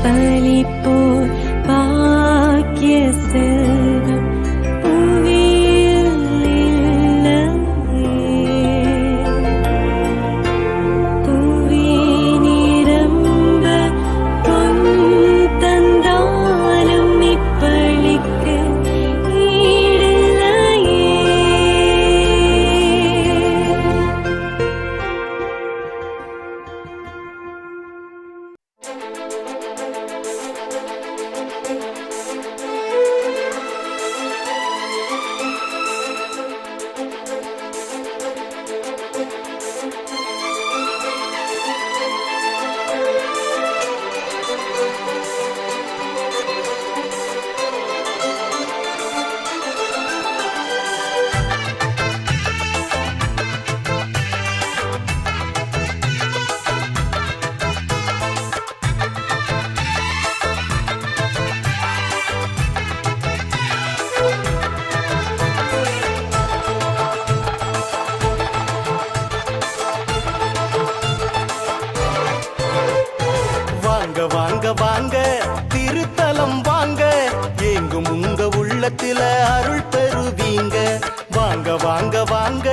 பலிப்போர் பாக்கிய செல்வம் புவியில் இல்லையே. புவி நிரம்ப பொன் தந்தாலும் இப்பளிக்கு ஈடில்லையே. வாங்க வாங்க வாங்க திருத்தலம் வாங்க, எங்கும் உங்க உள்ளத்தில அருள் பெறுவீங்க. வாங்க வாங்க வாங்க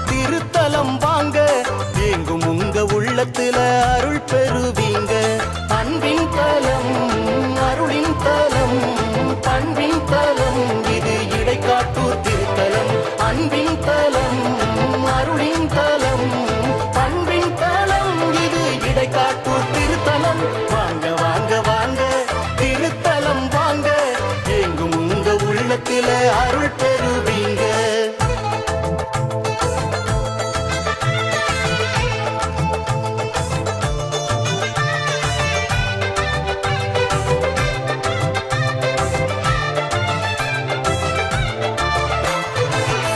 திருத்தலம் வாங்க, எங்கும் உங்க உள்ளத்தில அருள் பெறுவீங்க. அன்பின் தலம், அருளின் தலம், பண்பின் தலம், இது இடைக்காட்டூர் திருத்தலம். அன்பின் தலம், அருளின் தலம், பண்பின் தலம், இது இடைக்காட்டூர் திருத்தலம். வாங்க வாங்க வாங்க திருத்தலம் வாங்க, எங்கும் உங்க உள்ளத்தில அருள் பெறுவீங்க.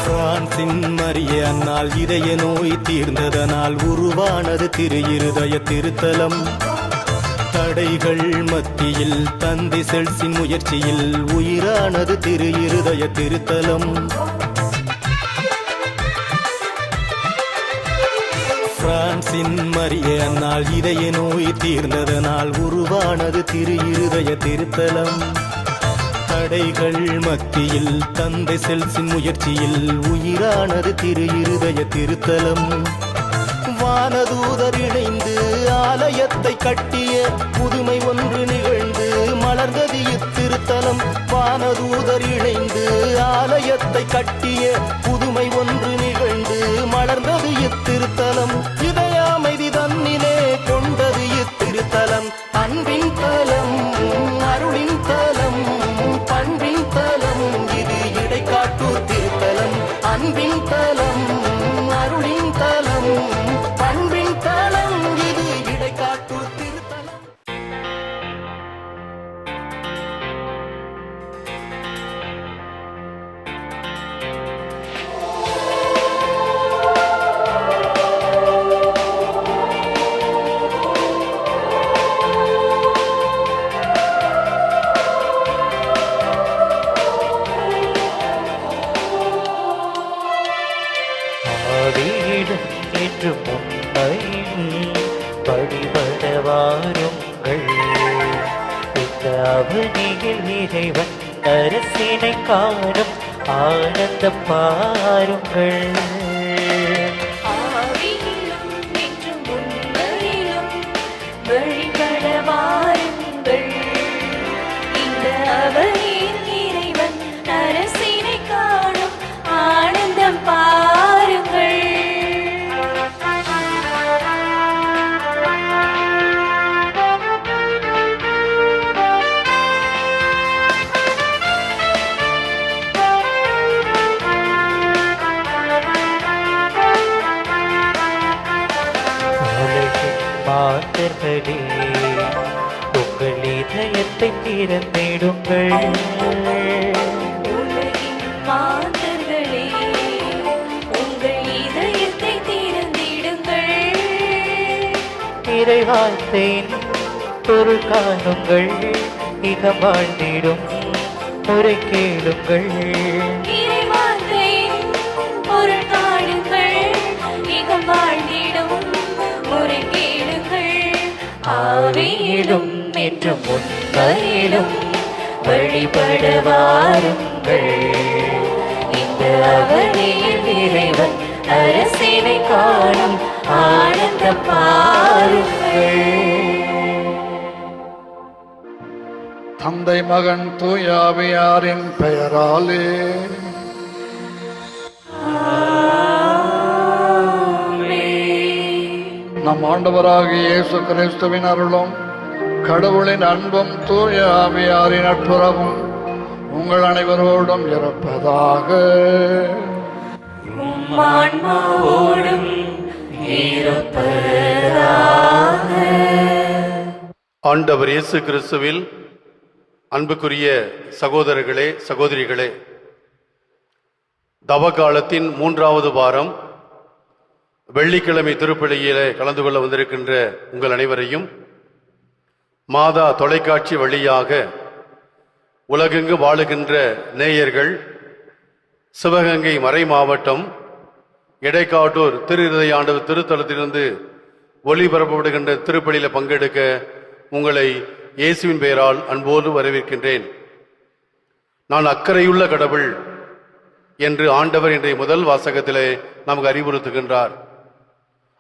பிரான்சின் மரிய அன்னால் இதய நோய் தீர்ந்ததனால் உருவானது திரு இருதய திருத்தலம். தடைகள் மத்தியில் தந்தை செல்சின் முயற்சியில் உயிரானது திரு இருதய திருத்தலம். பிரான்சின் மரிய அன்னால் இதய நோய் தீர்ந்ததனால் உருவானது திரு இருதய திருத்தலம். தடைகள் மத்தியில் தந்தை செல்சின் முயற்சியில் உயிரானது திரு இருதய திருத்தலம். வானதூதர் இணைந்து ஆலயத்தை கட்டிய புதுமை ஒன்று நிகழ்ந்து மலர்ந்தது இத்திருத்தலம். வானதூதர் இணைந்து ஆலயத்தை கட்டிய புதுமை ஒன்று நிகழ்ந்து மலர்ந்தது இத்திருத்தலம். இதய அமைதி தன்னிலே கொண்டது இத்திருத்தலம். அன்பின் தலம், அருளின் தலம், பண்பின் தலம், இது இடைக்காட்டூர் திருத்தலம். அன்பின் தலம், அருளின் தலம், பண்பின் தலம், இது இடைக்காட்டூர் திருத்தலம். ஆவியிடும் என்று முன்னையும் படிபட வாருங்கள். இந்த அவனியில் இறைவன் அரசினை காணும் ஆனந்தம் பாருங்கள். ஆவியிலும் என்றும் உண்மையிலும் வழிபட வாருங்கள். இந்த அவனில் இறைவன் அரசினை காணும் ஆனந்தம் பாருங்கள். உலகின் மாந்தர்களே, உங்கள் இதயத்தை திறந்திடுங்கள். உலகின் மாந்தர்களே, உங்கள் இதயத்தை திறந்திடுங்கள். இறைவார்த்தையின் பொருள் காணுங்கள், இக வாழ்ந்திடும் முறை கேளுங்கள். இறைவார்த்தையின் பொருள் காணுங்கள், இகம் வாழ்ந்திடும் முறை கேளுங்கள். ஆவியிலும் என்றும் உண்மையிலும் வழிபட வாருங்கள். இந்த அவனியில் இறைவன் அரசினை காணும் ஆனந்தம் பாருங்கள். தந்தை மகன் தூய ஆவியாரின் பெயராலே நம் ஆண்டவராகிய இயேசு கிறிஸ்துவின் அருளும் கடவுளின் அன்பும் தூய ஆவியாரின் நட்புறவும் உங்கள் அனைவரோடும் இருப்பதாக. ஆன்மாவோடும் இருப்பதாக. ஆண்டவர் இயேசு கிறிஸ்துவில் அன்புக்குரிய சகோதரர்களே, சகோதரிகளே, தவகாலத்தின் 3வது வாரம் வெள்ளிக்கிழமை திருப்பலியிலே கலந்து கொள்ள வந்திருக்கின்ற உங்கள் அனைவரையும் மாதா தொலைக்காட்சி வழியாக உலகெங்கு வாழுகின்ற நேயர்கள், சிவகங்கை மறை மாவட்டம் இடைக்காட்டூர் திரு இருதயாண்டவர் திருத்தலத்திலிருந்து ஒளிபரப்பப்படுகின்ற திருப்பலியில பங்கெடுக்க உங்களை இயேசுவின் பெயரால் அன்போடு வரவேற்கின்றேன். நான் அக்கறையுள்ள கடவுள் என்று ஆண்டவர் இன்றைய முதல் வாசகத்திலே நமக்கு அறிவுறுத்துகின்றார்.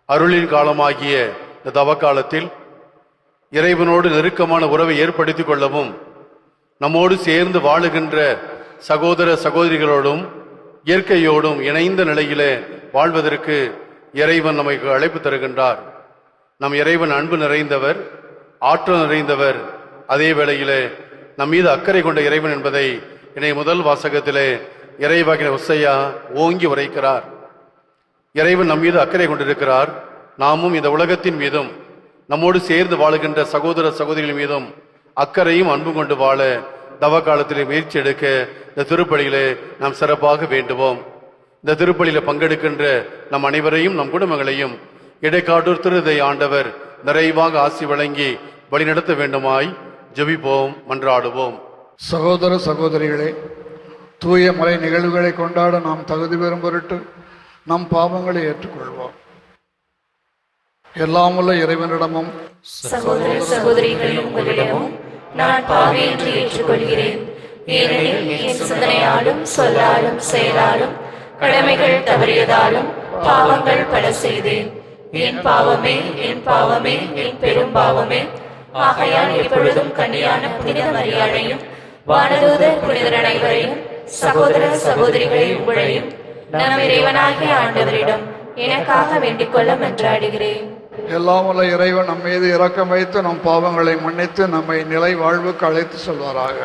அருளின் காலமாகிய இந்த தவக்காலத்தில் இறைவனோடு நெருக்கமான உறவை ஏற்படுத்திக் கொள்ளவும், நம்மோடு சேர்ந்து வாழுகின்ற சகோதர சகோதரிகளோடும் இயற்கையோடும் இணைந்த நிலையிலே வாழ்வதற்கு இறைவன் நமக்கு அழைப்பு தருகின்றார். நம் இறைவன் அன்பு நிறைந்தவர், ஆற்றல் நிறைந்தவர், அதே வேளையிலே நம் மீது அக்கறை கொண்ட இறைவன் என்பதை இன்றைய முதல் வாசகத்திலே இறைவாக்கினர் ஓசையா ஓங்கி உரைக்கிறார். இறைவன் நம் மீது அக்கறை கொண்டிருக்கிறார். நாமும் இந்த உலகத்தின் மீதும் நம்மோடு சேர்ந்து வாழுகின்ற சகோதர சகோதரிகள் மீதும் அக்கறையும் அன்பும் கொண்டு வாழ தவ காலத்திலே முயற்சி எடுக்க இந்த திருப்பலியிலே நாம் சிறப்பாக வேண்டுவோம். இந்த திருப்பலியில பங்கெடுக்கின்ற நம் அனைவரையும், நம் குடும்பங்களையும் இடைக்காட்டூர் திருதை ஆண்டவர் நிறைவாக ஆசி வழங்கி வழிநடத்த வேண்டுமாய் ஜெபிப்போம், மன்றாடுவோம். சகோதர சகோதரிகளே, தூய மறை நிகழ்வுகளை கொண்டாட நாம் தகுதி பெறும் பொருட்டு நம் பாவங்களை ஏற்றுக்கொள்வோம். எல்லாம் உள்ள இறைவனிடமும் சகோதர சகோதரிகள் உங்களிடமும் நான் பாவி என்று ஏற்றுக்கொள்கிறேன். ஏனெனில் என் சிந்தனையாலும் சொல்லாலும் செயலாலும் கடமைகள் தவறியதாலும் பாவங்கள் பல செய்தேன். என் பாவமே, என் பாவமே, என் பெரும் பாவமே. ஆகையால் எப்பொழுதும் கன்னியான புனித மரியாதையும் வானதூதர் புனிதர் அனைவரையும் சகோதர சகோதரிகளை உங்களையும் நம் இறைவனாகிய ஆண்டவரிடம் எனக்காக வேண்டிக் கொள்ள மன்றாடுகிறேன். எல்லாம் உள்ள இறைவன் நம் மீது இரக்கம் வைத்து நம் பாவங்களை மன்னித்து நம்மை நிலை வாழ்வுக்கு அழைத்து செல்வாராக.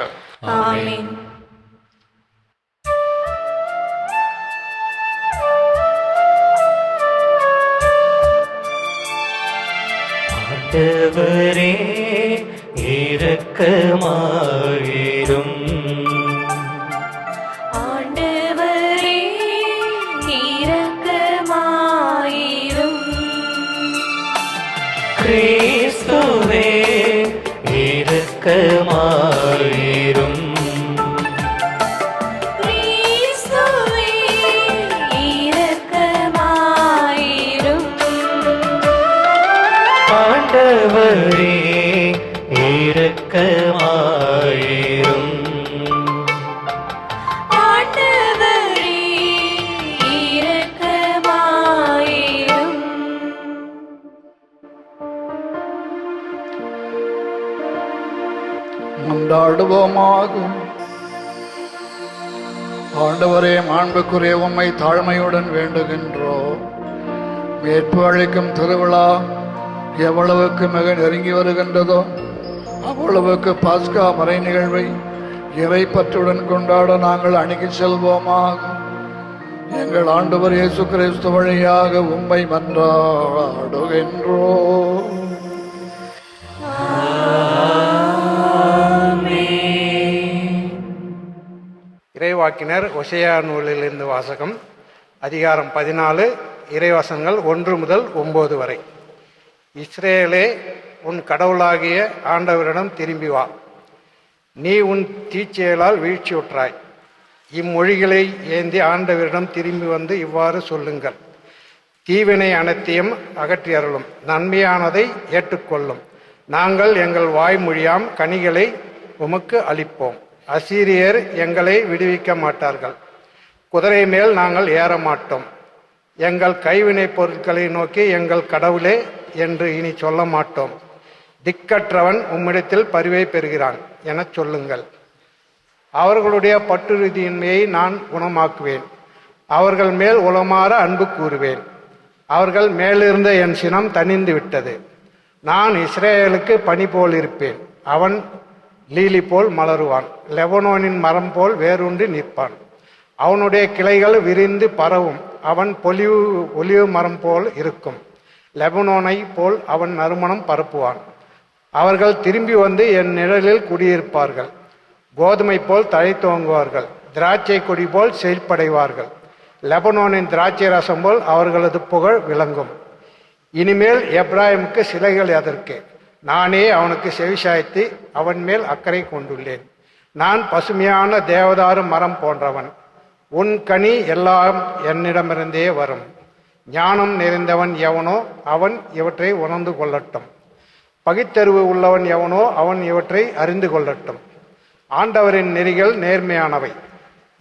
ஆமென். ஆண்டவரே இரக்கமாயிரும். ஆண்டவரே இரக்கமாயிரும். கிறிஸ்துவே இரக்கமாயிரும். கிறிஸ்துவே இரக்கமாயிரும். ஆண்டவரே இரக்கமாயிரும். ஆண்டவரே இரக்கமாயிரும். மன்றாடுவோமாக. ஆண்டவரே, மாண்புக்குரிய உம்மை தாழ்மையுடன் வேண்டுகின்றோம். மீட்பு அளிக்கும் திருவிழா எவ்வளவுக்கு மிக நெருங்கி வருகின்றதோ அவ்வளவுக்கு பாஸ்கா மறை நிகழ்வை இறைப்பற்றுடன் கொண்டாட நாங்கள் அணுகி செல்வோமாக. எங்கள் ஆண்டவர் இயேசு கிறிஸ்து வழியாக உம்மை மன்றாடுகின்றோம். இறைவாக்கினர் ஓசையா நூலிலிருந்து வாசகம். அதிகாரம் 14, இறைவசனங்கள் 1 முதல் 9 வரை. இஸ்ரேலே, உன் கடவுளாகிய ஆண்டவரிடம் திரும்பி வா. நீ உன் தீச்செயலால் வீழ்ச்சியுற்றாய். இம்மொழிகளை ஏந்தி ஆண்டவரிடம் திரும்பி வந்து இவ்வாறு சொல்லுங்கள். தீவினை அனைத்தையும் அகற்றி அருளும், நன்மையானதை ஏற்றுக்கொள்ளும், நாங்கள் எங்கள் வாய்மொழியாம் கனிகளை உமக்கு அளிப்போம். அசீரியர் எங்களை விடுவிக்க மாட்டார்கள். குதிரை மேல் நாங்கள் ஏற மாட்டோம். எங்கள் கைவினைப் பொருட்களை நோக்கி எங்கள் கடவுளே என்று இனி சொல்ல மாட்டோம். திக்கற்றவன் உம்மிடத்தில் பரிவை பெறுகிறான் எனச் சொல்லுங்கள். அவர்களுடைய பற்றுறுதியின்மையை நான் குணமாக்குவேன். அவர்கள் மேல் உளமாற அன்பு கூறுவேன். அவர்கள் மேலிருந்த என் சினம் தணிந்து விட்டது. நான் இஸ்ரேலுக்கு பனி போல் இருப்பேன். அவன் லீலி போல் மலருவான். லெபனோனின் மரம் போல் வேரூன்றி நிற்பான். அவனுடைய கிளைகள் விரிந்து பரவும். அவன் ஒலிவு மரம் போல் இருக்கும். லெபனோனை போல் அவன் நறுமணம் பரப்புவான். அவர்கள் திரும்பி வந்து என் நிழலில் குடியிருப்பார்கள். கோதுமை போல் தழைத்தோங்குவார்கள். திராட்சை கொடி போல் செழிப்படைவார்கள். லெபனோனின் திராட்சை ரசம் போல் அவர்களது புகழ் விளங்கும். இனிமேல் எப்ராஹிமுக்கு சிலைகள் எதற்கு? நானே அவனுக்கு செவிசாய்த்து அவன் மேல் அக்கறை கொண்டுள்ளேன். நான் பசுமையான தேவதாரு மரம் போன்றவன். உன் கனி எல்லாம் என்னிடமிருந்தே வரும். ஞானம் நிறைந்தவன் எவனோ அவன் இவற்றை உணர்ந்து கொள்ளட்டும். பகுத்தறிவு உள்ளவன் எவனோ அவன் இவற்றை அறிந்து கொள்ளட்டும். ஆண்டவரின் நெறிகள் நேர்மையானவை.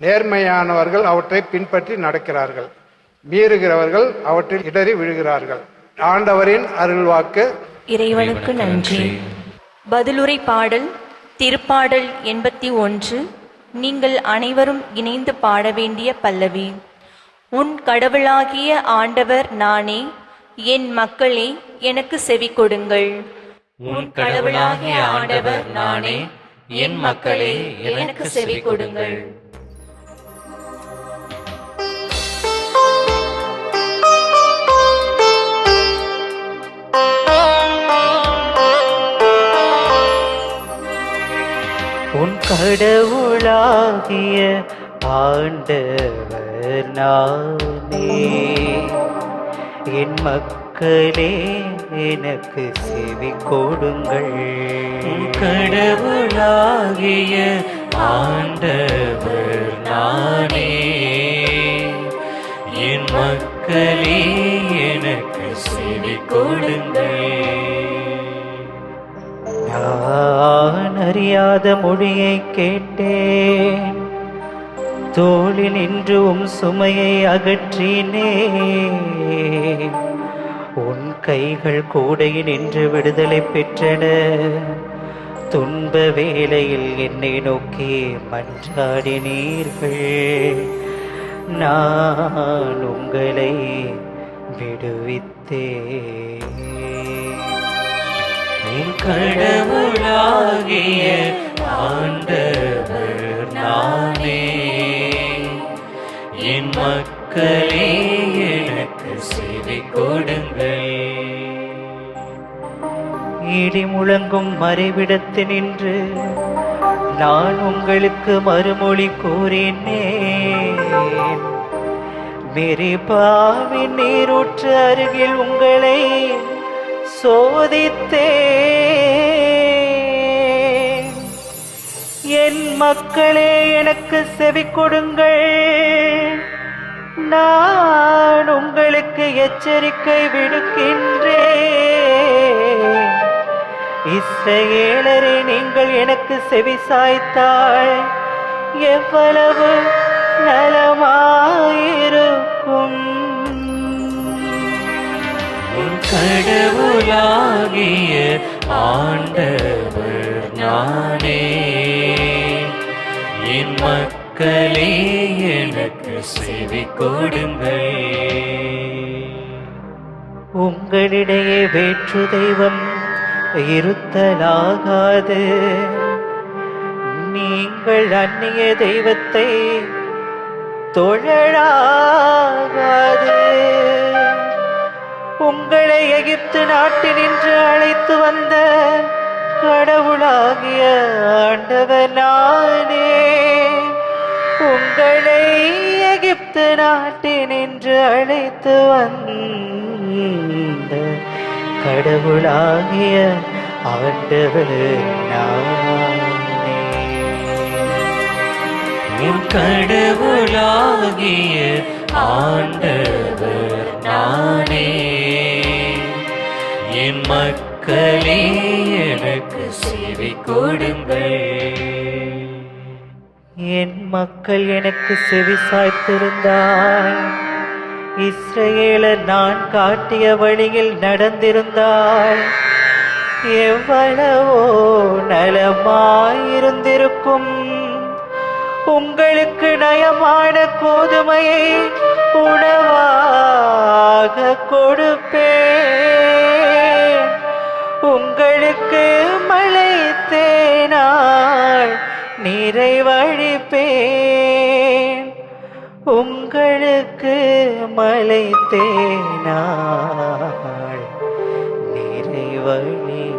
நேர்மையானவர்கள் அவற்றை பின்பற்றி நடக்கிறார்கள். மீறுகிறவர்கள் அவற்றில் இடறி விழுகிறார்கள். ஆண்டவரின் அருள்வாக்கு. இறைவனுக்கு நன்றி. பதிலுரை பாடல் திருப்பாடல் 81. நீங்கள் அனைவரும் இணைந்து பாட வேண்டிய பல்லவி. உன் கடவுளாகிய ஆண்டவர் நானே, என் மக்களே எனக்கு செவி கொடுங்கள். உன் கடவுளாகிய ஆண்டவர் நானே, என் மக்களே எனக்கு செவி கொடுங்கள். உன் கடவுளாகிய ஆண்டவர் நானே, என் மக்களே எனக்கு செவி கொடுங்கள். உன் கடவுளாகிய ஆண்டவர் நானே, என் மக்களே எனக்கு செவி கொடுங்கள். நான் அறியாத மொழியை கேட்டேன், தோளில் நின்று சுமையை அகற்றினே. உன் கைகள் கூடையில் நின்று விடுதலை பெற்றன. துன்ப வேளையில் என்னை நோக்கி மன்றாடினீர்கள். நான் உங்களை விடுவித்தேன். என் கடவுளாகிய ஆண்டவர் நானே, என் மக்களே எனக்கு செவி கொடுங்கள். இடி முழங்கும் மறைவிடத்தினின்று நான் உங்களுக்கு மறுமொழி கூறினேன். மெரிபாவின் நீரூற்று அருகில் உங்களை சோதித்தேன். என் மக்களே எனக்கு செவி கொடுங்கள். நான் உங்களுக்கு எச்சரிக்கை விடுக்கின்றேன். இஸ்ரவேலரே, நீங்கள் எனக்கு செவி சாய்த்தால் எவ்வளவு நலமாயிருக்கும். கடவுளாகிய ஆண்டவர் நானே, என் மக்களே எனக்கு செவி கொடுங்கள். உங்களிடையே வேற்று தெய்வம் இருத்தலாகாது. நீங்கள் அந்நிய தெய்வத்தை தொழலாகாது. உங்களை எகிப்து நாட்டினின்று அழைத்து வந்த கடவுளாகிய ஆண்டவர் நானே. உங்களை எகிப்து நாட்டினின்று அழைத்து வந்த கடவுளாகிய ஆண்டவர் நானே. உன் கடவுளாகிய ஆண்டவர் நானே, என் மக்களே மக்களே எனக்கு செவி கொடுங்கள். என் மக்கள் எனக்கு செவி சாய்த்திருந்தால், இஸ்ரவேலர் நான் காட்டிய வழியில் நடந்திருந்தால் எவ்வளவோ நலமாயிருந்திருக்கும். உங்களுக்கு நயமான கோதுமையை உணவாக கொடுப்பேன். உங்களுக்கு மழை தேனால் நிறைவழிப்பேன். உங்களுக்கு மழை தேனால் நிறைவழிப்பேன்.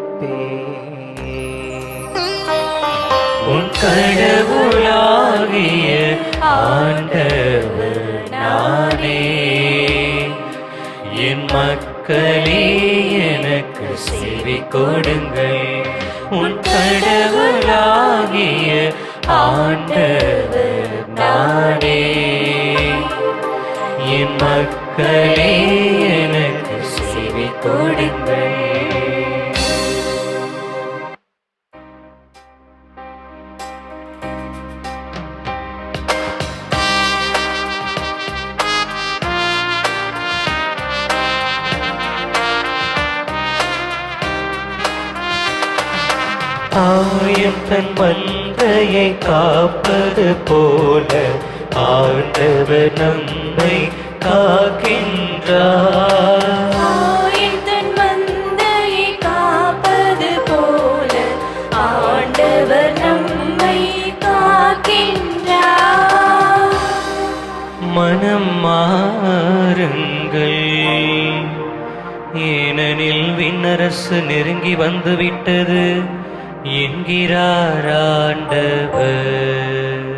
உன் கடவுளாகிய ஆண்டவர் நானே. என் மக்களே எனக்கு செவி கொடுங்கள். உன் கடவுளாகிய ஆண்டவர் நானே. என் மக்களே எனக்கு செவி கொடுங்கள். ஆயம் தன் மந்தையை காப்பது போல ஆண்டவர் நம்மை காக்கின்றார். ஆயம் தன் மந்தையை காப்பது போல ஆண்டவர் நம்மை காக்கின்றார். மனம் மாறுங்கள், ஏனெனில் விண்ணரசு நெருங்கி வந்துவிட்டது என்கிறார் ஆண்டவர்.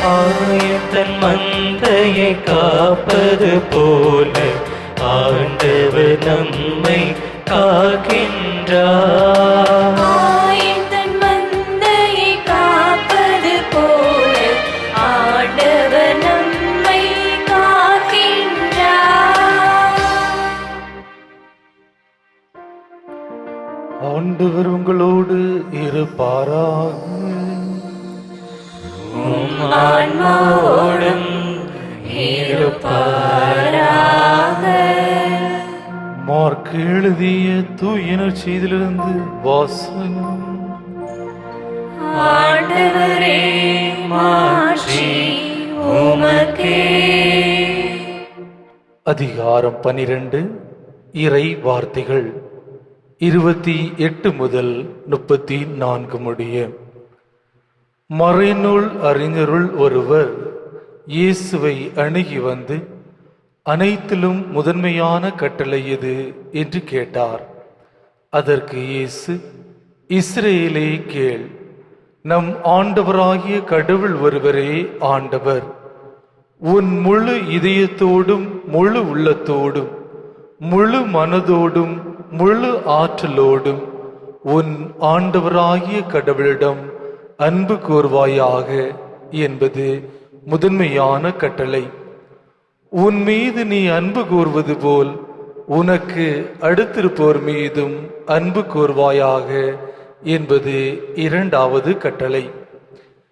ஆயத்தன் மந்தையை காப்பது போல ஆண்டவர் நம்மை காக்கின்றார். ஆயம் தன் மந்தையை காப்பது போல ஆண்டவர் நம்மை காக்கின்றார். ஆண்டவர் உங்களோடு இருப்பாராக. ஆன்மாவோடும் இருப்பாராக. மார்க் எழுதிய தூய நற்செய்தியிலிருந்து வாசகம். ஆண்டவரே மாட்சி உமக்கே. அதிகாரம் 12 இறை வார்த்தைகள் 28 முதல் 34 முடிய. மறைநூல் அறிஞருள் ஒருவர் இயேசுவை அணுகி வந்து, அனைத்திலும் முதன்மையான கட்டளை எது என்று கேட்டார். அதற்கு இயேசு, இஸ்ரேலே கேள், நம் ஆண்டவராகிய கடவுள் ஒருவரே ஆண்டவர். உன் முழு இதயத்தோடும் முழு உள்ளத்தோடும் முழு மனதோடும் முழு ஆற்றலோடும் உன் ஆண்டவராகிய கடவுளிடம் அன்பு கூர்வாயாக என்பது முதன்மையான கட்டளை. உன் மீது நீ அன்பு கூர்வது போல் உனக்கு அடுத்திருப்போர் மீதும் அன்பு கூர்வாயாக என்பது இரண்டாவது கட்டளை.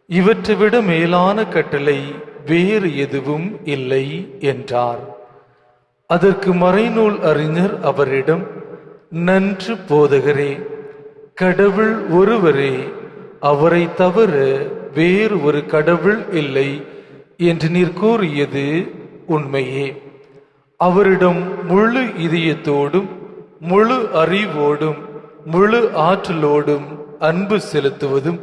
இவற்றை விட மேலான கட்டளை வேறு எதுவும் இல்லை என்றார். அதற்கு மறைநூல் அறிஞர் அவரிடம், நன்று போதகரே, கடவுள் ஒருவரே, அவரை தவிர வேறு ஒரு கடவுள் இல்லை என்று நீர் கூறியது உண்மையே. அவரிடம் முழு இதயத்தோடும் முழு அறிவோடும் முழு ஆற்றலோடும் அன்பு செலுத்துவதும்,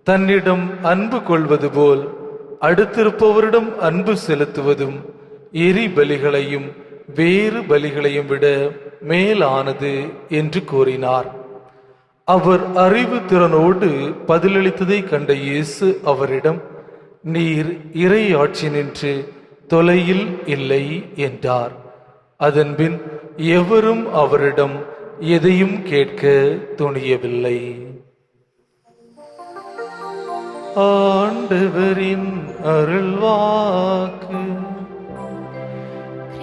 தன்னிடம் அன்பு கொள்வது போல் அடுத்திருப்பவரிடம் அன்பு செலுத்துவதும் எரி பலிகளையும் வேறு பலிகளையும் விட மேலானது என்று கூறினார். அவர் அறிவு திறனோடு பதிலளித்ததை கண்ட இயேசு அவரிடம், நீர் இறையாட்சி நின்று தொலையில் இல்லை என்றார். அதன்பின் எவரும் அவரிடம் எதையும் கேட்க துணியவில்லை. ஆண்டவரின் அருள்வாக்கு.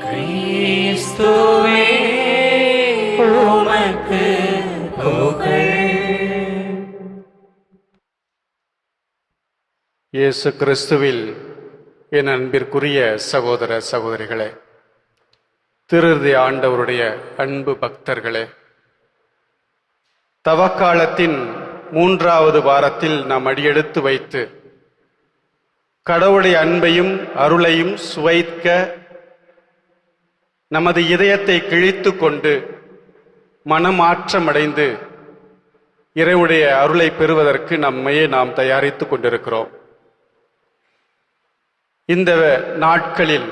கிறிஸ்துவே இயேசு கிறிஸ்துவில் என் அன்பிற்குரிய சகோதர சகோதரிகளே, திருதி ஆண்டவருடைய அன்பு பக்தர்களே, தவக்காலத்தின் 3வது வாரத்தில் நாம் அடியெடுத்து வைத்து கடவுளுடைய அன்பையும் அருளையும் சுவைக்க நமது இதயத்தை கிழித்து கொண்டு மனமாற்றமடைந்து இறைவனுடைய அருளை பெறுவதற்கு நம்மையே நாம் தயாரித்து கொண்டிருக்கிறோம். இந்த நாட்களில்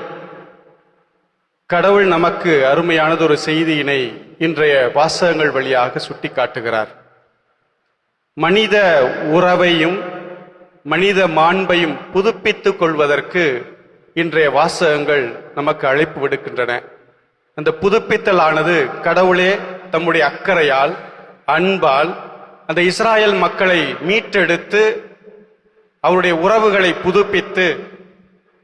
கடவுள் நமக்கு அருமையானதொரு செய்தியினை இன்றைய வாசகங்கள் வழியாக சுட்டிக்காட்டுகிறார். மனித உறவையும் மனித மாண்பையும் புதுப்பித்துக் கொள்வதற்கு இன்றைய வாசகங்கள் நமக்கு அழைப்பு விடுக்கின்றன. அந்த புதுப்பித்தலானது கடவுளே தம்முடைய அக்கறையால் அன்பால் அந்த இஸ்ராயல் மக்களை மீட்டெடுத்து அவருடைய உறவுகளை புதுப்பித்து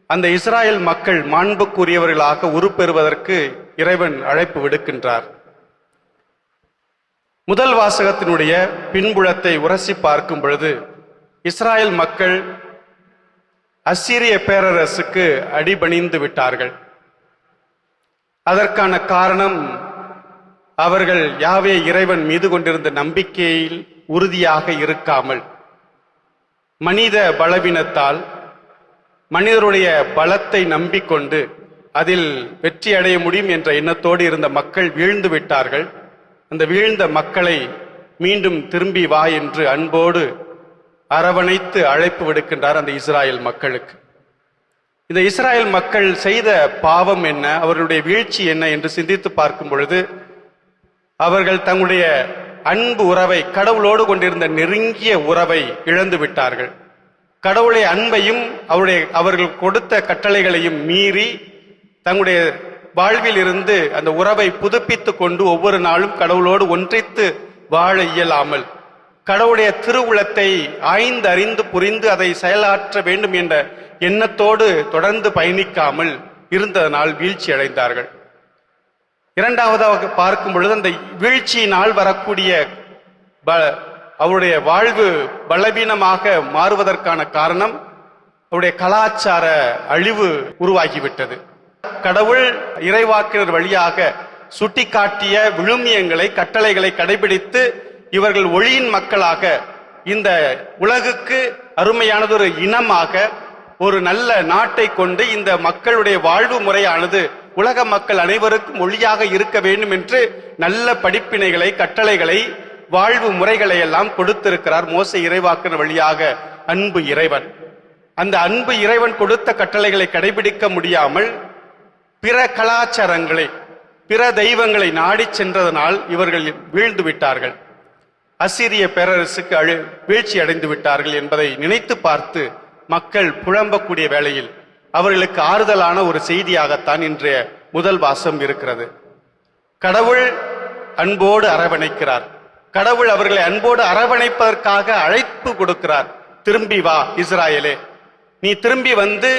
அந்த இஸ்ராயல் மக்கள் மாண்புக்குரியவர்களாக உருப்பெறுவதற்கு இறைவன் அழைப்பு விடுக்கின்றார். முதல் வாசகத்தினுடைய பின்புலத்தை உரசி பார்க்கும் பொழுது இஸ்ராயல் மக்கள் அசீரிய பேரரசுக்கு அடிபணிந்து விட்டார்கள். அதற்கான காரணம் அவர்கள் யாவே இறைவன் மீது கொண்டிருந்த நம்பிக்கையில் உறுதியாக இருக்காமல் மனித பலவீனத்தால் மனிதருடைய பலத்தை நம்பிக்கொண்டு அதில் வெற்றி அடைய முடியும் என்ற எண்ணத்தோடு இருந்த மக்கள் வீழ்ந்து விட்டார்கள். அந்த வீழ்ந்த மக்களை மீண்டும் திரும்பி வா என்று அன்போடு அரவணைத்து அழைப்பு விடுக்கின்றார் அந்த இஸ்ராயல் மக்களுக்கு. இந்த இஸ்ராயல் மக்கள் செய்த பாவம் என்ன, அவர்களுடைய வீழ்ச்சி என்ன என்று சிந்தித்து பார்க்கும் பொழுது அவர்கள் தங்களுடைய அன்பு உறவை, கடவுளோடு கொண்டிருந்த நெருங்கிய உறவை இழந்து விட்டார்கள். கடவுளுடைய அன்பையும் அவர்கள் கொடுத்த கட்டளைகளையும் மீறி தங்களுடைய வாழ்வில் இருந்து அந்த உறவை புதுப்பித்து கொண்டு ஒவ்வொரு நாளும் கடவுளோடு ஒன்றித்து வாழ இயலாமல் கடவுளுடைய திருவுளத்தை ஆய்ந்து அறிந்து புரிந்து அதை செயலாற்ற வேண்டும் என்ற எண்ணத்தோடு தொடர்ந்து பயணிக்காமல் இருந்ததனால் வீழ்ச்சி அடைந்தார்கள். இரண்டாவதாக பார்க்கும் பொழுது அந்த வீழ்ச்சியினால் வரக்கூடிய அவருடைய வாழ்வு பலவீனமாக மாறுவதற்கான காரணம் அவருடைய கலாச்சார அழிவு உருவாகிவிட்டது. கடவுள் இறைவாக்கினர் வழியாக சுட்டிக்காட்டிய விழுமியங்களை, கட்டளைகளை கடைபிடித்து இவர்கள் ஒளியின் மக்களாக இந்த உலகுக்கு அருமையானதொரு இனமாக ஒரு நல்ல நாட்டை கொண்டு இந்த மக்களுடைய வாழ்வு முறையானது உலக மக்கள் அனைவருக்கும் ஒளியாக இருக்க வேண்டும் என்று நல்ல படிப்பினைகளை, கட்டளைகளை, வாழ்வு முறைகளை எல்லாம் கொடுத்திருக்கிறார் மோசே இறைவாக்கினர் வழியாக அன்பு இறைவன். அந்த அன்பு இறைவன் கொடுத்த கட்டளைகளை கடைபிடிக்க முடியாமல் பிற கலாச்சாரங்களை, பிற தெய்வங்களை நாடி சென்றதனால் இவர்கள் வீழ்ந்து விட்டார்கள். அசீரிய பேரரசுக்கு வீழ்ச்சி அடைந்து விட்டார்கள் என்பதை நினைத்து பார்த்து மக்கள் புலம்பக்கூடிய வேளையில் அவர்களுக்கு ஆறுதலான ஒரு செய்தியாகத்தான் இன்றைய முதல் வாசம் இருக்கிறது. கடவுள் அன்போடு அரவணைக்கிறார். கடவுள் அவர்களை அன்போடு அரவணைப்பதற்காக அழைப்பு கொடுக்கிறார். திரும்பி வா இஸ்ராயலே, நீ திரும்பி வந்து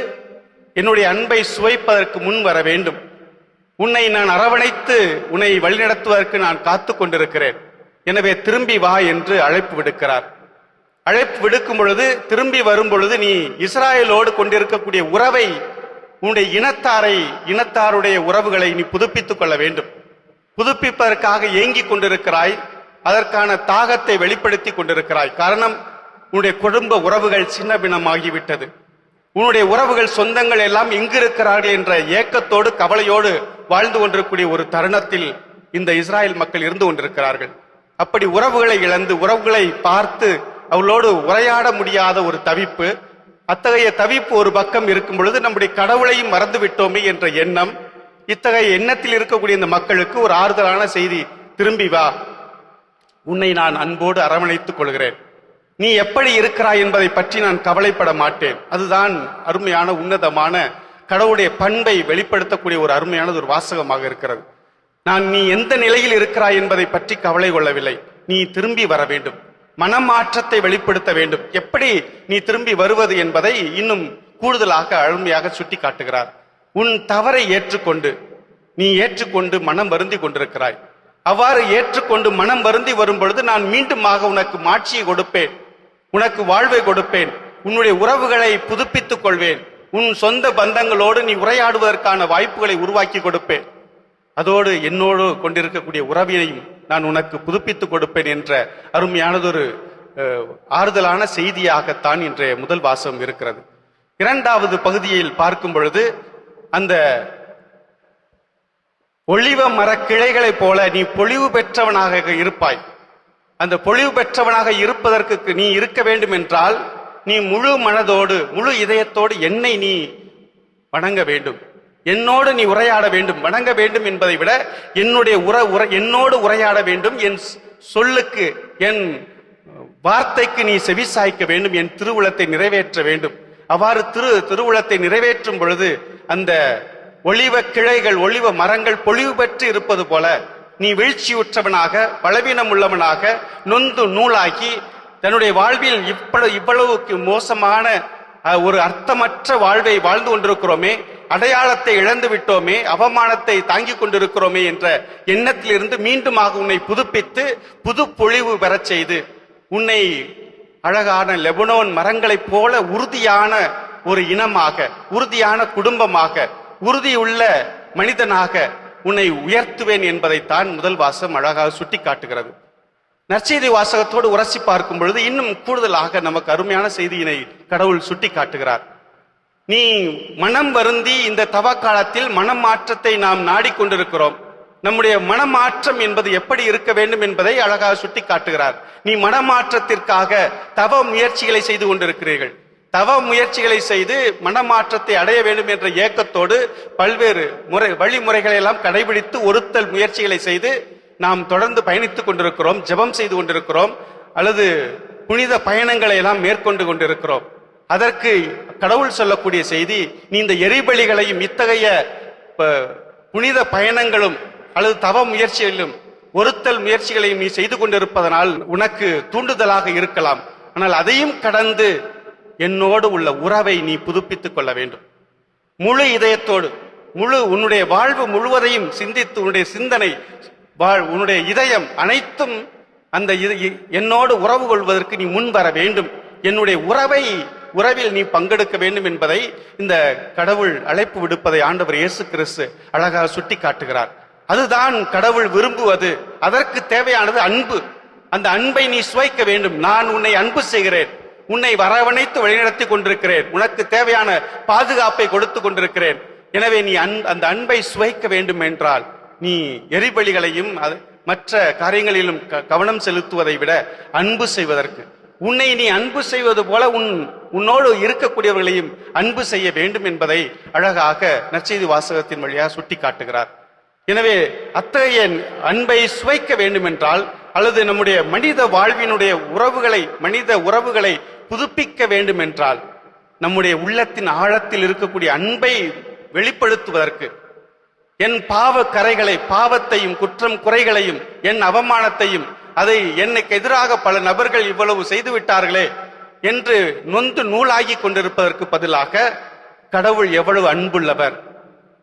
என்னுடைய அன்பை சுவைப்பதற்கு முன் வர வேண்டும். உன்னை நான் அரவணைத்து உன்னை வழிநடத்துவதற்கு நான் காத்து கொண்டிருக்கிறேன். எனவே திரும்பி வா என்று அழைப்பு விடுக்கிறார். அழைப்பு விடுக்கும் பொழுது, திரும்பி வரும் பொழுது நீ இஸ்ராயலோடு கொண்டிருக்கக்கூடிய உறவை, உன்னுடைய இனத்தாருடைய உறவுகளை நீ புதுப்பித்துக் கொள்ள வேண்டும். புதுப்பிப்பதற்காக ஏங்கிக் கொண்டிருக்கிறாய். அதற்கான தாகத்தை வெளிப்படுத்தி கொண்டிருக்கிறாய். காரணம், உன்னுடைய குடும்ப உறவுகள் சின்ன பின்னமாகிவிட்டது. உன்னுடைய உறவுகள், சொந்தங்கள் எல்லாம் எங்கு இருக்கிறார்கள் என்ற ஏக்கத்தோடு கவலையோடு வாழ்ந்து கொண்டிருக்கூடிய ஒரு தருணத்தில் இந்த இஸ்ராயல் மக்கள் இருந்து கொண்டிருக்கிறார்கள். அப்படி உறவுகளை இழந்து, உறவுகளை பார்த்து அவளோடு உரையாட முடியாத ஒரு தவிப்பு, அத்தகைய தவிப்பு ஒரு பக்கம் இருக்கும் பொழுது நம்முடைய கடவுளையும் மறந்து விட்டோமே என்ற எண்ணம், இத்தகைய எண்ணத்தில் இருக்கக்கூடிய இந்த மக்களுக்கு ஒரு ஆறுதலான செய்தி, திரும்பி வா, உன்னை நான் அன்போடு அரவணைத்துக் கொள்கிறேன். நீ எப்படி இருக்கிறாய் என்பதை பற்றி நான் கவலைப்பட மாட்டேன். அதுதான் அருமையான உன்னதமான கடவுளுடைய பண்பை வெளிப்படுத்தக்கூடிய ஒரு அருமையான ஒரு வாசகமாக இருக்கிறது. நீ எந்த நிலையில் இருக்கிறாய் என்பதை பற்றி கவலை கொள்ளவில்லை. நீ திரும்பி வர வேண்டும், மனமாற்றத்தை வெளிப்படுத்த வேண்டும். எப்படி நீ திரும்பி வருவது என்பதை இன்னும் கூடுதலாக அருமையாக சுட்டி காட்டுகிறார். உன் தவறை ஏற்றுக்கொண்டு மனம் வருந்தி கொண்டிருக்கிறாய். அவ்வாறு ஏற்றுக்கொண்டு மனம் வருந்தி வரும் பொழுது நான் மீண்டுமாக உனக்கு மாட்சியை கொடுப்பேன், உனக்கு வாழ்வை கொடுப்பேன், உன்னுடைய உறவுகளை புதுப்பித்துக் கொள்வேன். உன் சொந்த பந்தங்களோடு நீ உரையாடுவதற்கான வாய்ப்புகளை உருவாக்கி கொடுப்பேன். அதோடு என்னோடு கொண்டிருக்கக்கூடிய உறவினையும் நான் உனக்கு புதுப்பித்துக் கொடுப்பேன் என்ற அருமையானதொரு ஆறுதலான செய்தியாகத்தான் இன்றைய முதல் வாசகம் இருக்கிறது. இரண்டாவது பகுதியில் பார்க்கும் பொழுது அந்த ஒளிவ மரக்கிளைகளைப் போல நீ பொலிவு பெற்றவனாக இருப்பாய். அந்த பொலிவு பெற்றவனாக இருப்பதற்கு நீ இருக்க வேண்டும் என்றால் நீ முழு மனதோடு முழு இதயத்தோடு என்னை நீ வணங்க வேண்டும், என்னோடு நீ உரையாட வேண்டும். வணங்க வேண்டும் என்பதை விட என்னுடைய என்னோடு உரையாட வேண்டும், என் சொல்லுக்கு என் வார்த்தைக்கு நீ செவிசாய்க்க வேண்டும், என் திருவுளத்தை நிறைவேற்ற வேண்டும். அவ்வாறு திருவுளத்தை நிறைவேற்றும் பொழுது அந்த ஒளிவ கிளைகள் ஒளிவ மரங்கள் பொலிவு பெற்று இருப்பது போல நீ வீழ்ச்சியுற்றவனாக பலவீனம் உள்ளவனாக நொந்து நூலாகி தன்னுடைய வாழ்வில் இவ்வளவுக்கு மோசமான ஒரு அர்த்தமற்ற வாழ்வை வாழ்ந்து கொண்டிருக்கிறோமே, அடையாளத்தை இழந்து விட்டோமே, அவமானத்தை தாங்கிக் கொண்டிருக்கிறோமே என்ற எண்ணத்திலிருந்து மீண்டுமாக உன்னை புதுப்பித்து புது பொழிவு பெறச் செய்து உன்னை அழகான லெபனோன் மரங்களைப் போல உறுதியான ஒரு இனமாக, உறுதியான குடும்பமாக, உறுதியுள்ள மனிதனாக உன்னை உயர்த்துவேன் என்பதைத்தான் முதல் வாசகம் அழகாக சுட்டி காட்டுகிறது. நற்செய்தி வாசகத்தோடு உரசி பார்க்கும் பொழுது இன்னும் கூடுதலாக நமக்கு அருமையான செய்தியினை கடவுள் சுட்டி காட்டுகிறார். நீ மனம் வருந்தி இந்த தவ காலத்தில் மனம் மாற்றத்தை நாம் நாடிக்கொண்டிருக்கிறோம். நம்முடைய மனமாற்றம் என்பது எப்படி இருக்க வேண்டும் என்பதை அழகாக சுட்டி காட்டுகிறார். நீ மனமாற்றத்திற்காக தவ முயற்சிகளை செய்து கொண்டிருக்கிறீர்கள். தவ முயற்சிகளை செய்து மனமாற்றத்தை அடைய வேண்டும் என்ற ஏக்கத்தோடு பல்வேறு வழிமுறைகளை எல்லாம் கடைபிடித்து ஒருத்தல் முயற்சிகளை செய்து நாம் தொடர்ந்து பயணித்துக் கொண்டிருக்கிறோம், ஜெபம் செய்து கொண்டிருக்கிறோம், அல்லது புனித பயணங்களை எல்லாம் மேற்கொண்டு கொண்டிருக்கிறோம். அதற்கு கடவுள் சொல்லக்கூடிய செய்தி, நீ இந்த எரிபலிகளையும் இத்தகைய புனித பயணங்களும் அல்லது தவ முயற்சிகளிலும் ஒருத்தல் முயற்சிகளையும் நீ செய்து கொண்டிருப்பதனால் உனக்கு தூண்டுதலாக இருக்கலாம். ஆனால் அதையும் கடந்து என்னோடு உள்ள உறவை நீ புதுப்பித்துக் கொள்ள வேண்டும். முழு இதயத்தோடு உன்னுடைய வாழ்வு முழுவதையும் சிந்தித்து உன்னுடைய சிந்தனை உன்னுடைய இதயம் அனைத்தும் அந்த என்னோடு உறவு கொள்வதற்கு நீ முன் வர வேண்டும். என்னுடைய உறவில் நீ பங்கெடுக்க வேண்டும் என்பதை இந்த கடவுள் அழைப்பு விடுப்பதை ஆண்டவர் இயேசு கிறிஸ்து அழகாக சுட்டி காட்டுகிறார். அதுதான் கடவுள் விரும்புவது. அதற்கு தேவையானது அன்பு. அந்த அன்பை நீ சுவைக்க வேண்டும். நான் உன்னை அன்பு செய்கிறேன், உன்னை வரவணைத்து வழிநடத்தி கொண்டிருக்கிறேன், உனக்கு தேவையான பாதுகாப்பை கொடுத்து கொண்டிருக்கிறேன். எனவே நீ அந்த அன்பை சுவைக்க வேண்டும் என்றால் நீ எரிபலிகளையும் மற்ற காரியங்களிலும் கவனம் செலுத்துவதை விட அன்பு செய்வதற்கு, உன்னை நீ அன்பு செய்வது போல உன்னோடு இருக்கக்கூடியவர்களையும் அன்பு செய்ய வேண்டும் என்பதை அழகாக நற்செய்தி வாசகத்தின் வழியாக சுட்டி காட்டுகிறார். எனவே அத்தகைய அன்பை சுவைக்க வேண்டும் என்றால், அல்லது நம்முடைய மனித வாழ்வினுடைய மனித உறவுகளை புதுப்பிக்க வேண்டும் என்றால், நம்முடைய உள்ளத்தின் ஆழத்தில் இருக்கக்கூடிய அன்பை வெளிப்படுத்துவதற்கு, என் பாவ கரைகளை, பாவத்தையும் குற்றம் குறைகளையும் என் அவமானத்தையும் அதை எனக்கு எதிராக பல நபர்கள் இவ்வளவு செய்து விட்டார்களே என்று நொந்து நூலாகி கொண்டிருப்பதற்கு பதிலாக கடவுள் எவ்வளவு அன்புள்ளவர்,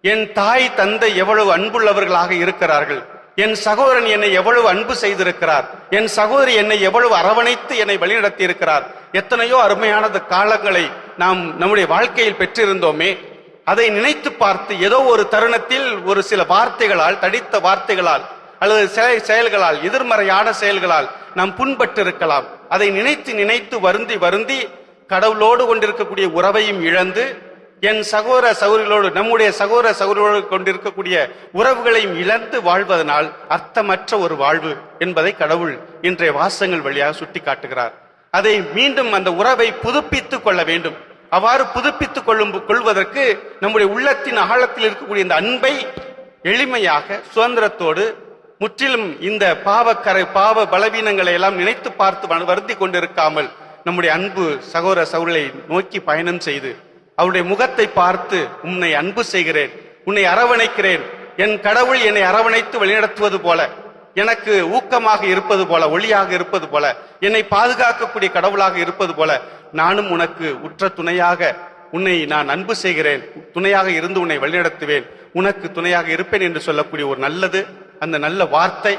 என் தாய் தந்தை எவ்வளவு அன்புள்ளவர்களாக இருக்கிறார்கள், என் சகோதரன் என்னை எவ்வளவு அன்பு செய்திருக்கிறார், என் சகோதரி என்னை எவ்வளவு அரவணைத்து என்னை வழிநடத்தி இருக்கிறார். எத்தனையோ அருமையான காலங்களை நாம் நம்முடைய வாழ்க்கையில் பெற்றிருந்தோமே, அதை நினைத்து பார்த்து ஏதோ ஒரு தருணத்தில் ஒரு சில வார்த்தைகளால், தடித்த வார்த்தைகளால் அல்லது செயல்களால், எதிர்மறையான செயல்களால் நாம் புண்பட்டு இருக்கலாம். அதை நினைத்து நினைத்து வருந்தி வருந்தி கடவுளோடு கொண்டிருக்கக்கூடிய உறவையும் இழந்து, என் சகோதர சகோதரிகளோடு, நம்முடைய சகோதர சகோதரிகளோடு கொண்டிருக்கக்கூடிய உறவுகளையும் இழந்து வாழ்வதனால் அர்த்தமற்ற ஒரு வாழ்வு என்பதை கடவுள் இன்றைய வாசகங்கள் வழியாக சுட்டி காட்டுகிறார். அதை மீண்டும் அந்த உறவை புதுப்பித்துக் கொள்ள வேண்டும். அவ்வாறு புதுப்பித்துக் கொள்வதற்கு நம்முடைய உள்ளத்தின் ஆழத்தில் இருக்கக்கூடிய இந்த அன்பை எளிமையாக, சுதந்திரத்தோடு, முற்றிலும் இந்த பாவ பலவீனங்களை எல்லாம் நினைத்து பார்த்து வருந்தி கொண்டிருக்காமல் நம்முடைய அன்பு சகோதர சகோதரிகளை நோக்கி பயணம் செய்து அவருடைய முகத்தை பார்த்து, உன்னை அன்பு செய்கிறேன், உன்னை அரவணைக்கிறேன், என் கடவுள் என்னை அரவணைத்து வழிநடத்துவது போல, எனக்கு ஊக்கமாக இருப்பது போல, ஒளியாக இருப்பது போல, என்னை பாதுகாக்கக்கூடிய கடவுளாக இருப்பது போல, நானும் உனக்கு உற்ற துணையாக உன்னை நான் அன்பு செய்கிறேன், துணையாக இருந்து உன்னை வழிநடத்துவேன், உனக்கு துணையாக இருப்பேன் என்று சொல்லக்கூடிய ஒரு நல்லது, அந்த நல்ல வார்த்தை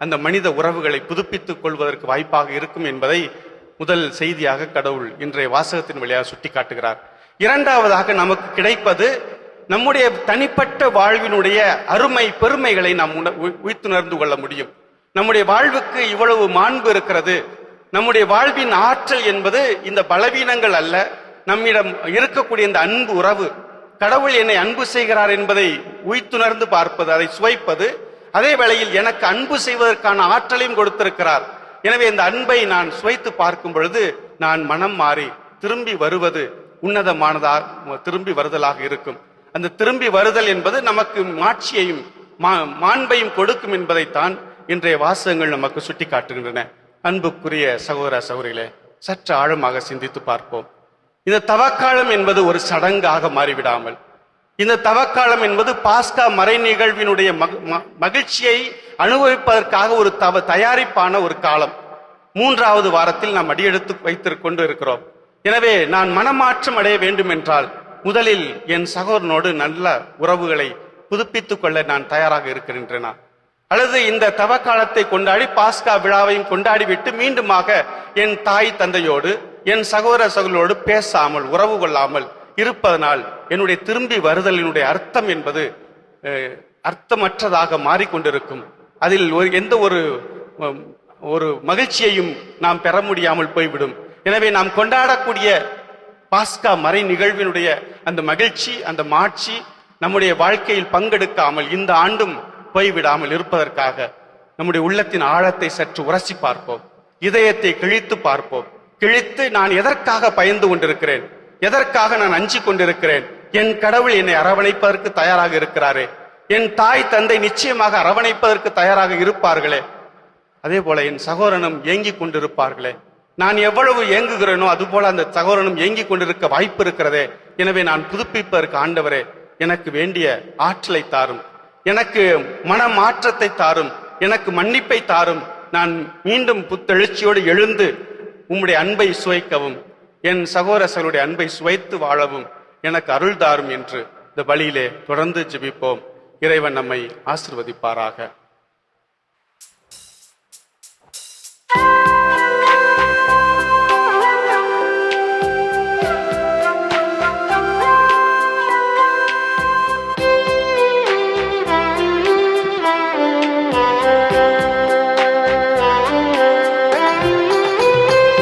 அந்த மனித உறவுகளை புதுப்பித்துக் கொள்வதற்கு வாய்ப்பாக இருக்கும் என்பதை முதல் செய்தியாக கடவுள் இன்றைய வாசகத்தின் வழியாக சுட்டி காட்டுகிறார். இரண்டாவதாக நமக்கு கிடைப்பது நம்முடைய தனிப்பட்ட வாழ்வினுடைய அருமை பெருமைகளை நாம் உய்த்துணர்ந்து கொள்ள முடியும். நம்முடைய வாழ்வுக்கு இவ்வளவு மாண்பு இருக்கிறது. நம்முடைய வாழ்வின் ஆற்றல் என்பது இந்த பலவீனங்கள் அல்ல, நம்மிடம் இருக்கக்கூடிய இந்த அன்பு உறவு. கடவுள் என்னை அன்பு செய்கிறார் என்பதை உய்த்துணர்ந்து பார்ப்பது, அதை சுவைப்பது. அதே வேளையில் எனக்கு அன்பு செய்வதற்கான ஆற்றலையும் கொடுத்திருக்கிறார். எனவே இந்த அன்பை நான் சுவைத்து பார்க்கும் பொழுது நான் மனம் மாறி திரும்பி வருவது உன்னதமானதாக திரும்பி வருதலாக இருக்கும். அந்த திரும்பி வருதல் என்பது நமக்கு மாட்சியையும் மாண்பையும் கொடுக்கும் என்பதைத்தான் இன்றைய வாசகங்கள் நமக்கு சுட்டி காட்டுகின்றன. அன்புக்குரிய சகோதர சகோதரிகளே, சற்று ஆழமாக சிந்தித்து பார்ப்போம். இந்த தவக்காலம் என்பது ஒரு சடங்காக மாறிவிடாமல், இந்த தவக்காலம் என்பது பாஸ்கா மறை நிகழ்வினுடைய மகிழ்ச்சியை அனுபவிப்பதற்காக ஒரு தயாரிப்பான ஒரு காலம். 3வது வாரத்தில் நாம் அடியெடுத்து வைத்துக் கொண்டு இருக்கிறோம். எனவே நான் மனமாற்றம் அடைய வேண்டும் என்றால் முதலில் என் சகோதரனோடு நல்ல உறவுகளை புதுப்பித்துக் கொள்ள நான் தயாராக இருக்கின்றேனா, அல்லது இந்த தவக்காலத்தை கொண்டாடி பாஸ்கா விழாவையும் கொண்டாடிவிட்டு மீண்டுமாக என் தாய் தந்தையோடு என் சகோதர சகோதரோடு பேசாமல் உறவு கொள்ளாமல் இருப்பதனால் என்னுடைய திரும்பி வருதலினுடைய அர்த்தம் என்பது அர்த்தமற்றதாக மாறிக்கொண்டிருக்கும். அதில் எந்த ஒரு மகிழ்ச்சியையும் நாம் பெற முடியாமல் போய்விடும். எனவே நாம் கொண்டாடக்கூடிய பாஸ்கா மறை நிகழ்வினுடைய அந்த மகிழ்ச்சி, அந்த மாட்சி நம்முடைய வாழ்க்கையில் பங்கெடுக்காமல் இந்த ஆண்டும் போய்விடாமல் இருப்பதற்காக நம்முடைய உள்ளத்தின் ஆழத்தை சற்று உரசி பார்ப்போம். இதயத்தை கிழித்து பார்ப்போம். கிழித்து நான் எதற்காக பயந்து கொண்டிருக்கிறேன், எதற்காக நான் அஞ்சி கொண்டிருக்கிறேன்? என் கடவுள் என்னை அரவணைப்பதற்கு தயாராக இருக்கிறாரே, என் தாய் தந்தை நிச்சயமாக அரவணைப்பதற்கு தயாராக இருப்பார்களே, அதே போல என் சகோதரனும் ஏங்கிக் கொண்டிருப்பார்களே. நான் எவ்வளவு ஏங்குகிறேனோ அதுபோல அந்த சகோதரனும் ஏங்கிக் கொண்டிருக்க வாய்ப்பு இருக்கிறதே. எனவே நான் புதுப்பிப்பதற்கு ஆண்டவரே எனக்கு வேண்டிய ஆற்றலை தாரும், எனக்கு மன மாற்றத்தை தாரும், எனக்கு மன்னிப்பை தாரும். நான் மீண்டும் புத்தெழுச்சியோடு எழுந்து உம்முடைய அன்பை சுவைக்கவும் என் சகோதரர்களுடைய அன்பை சுவைத்து வாழவும் எனக்கு அருள் தாரும் என்று இந்த பலியிலே தொடர்ந்து ஜெபிப்போம். இறைவன் நம்மை ஆசீர்வதிப்பாராக.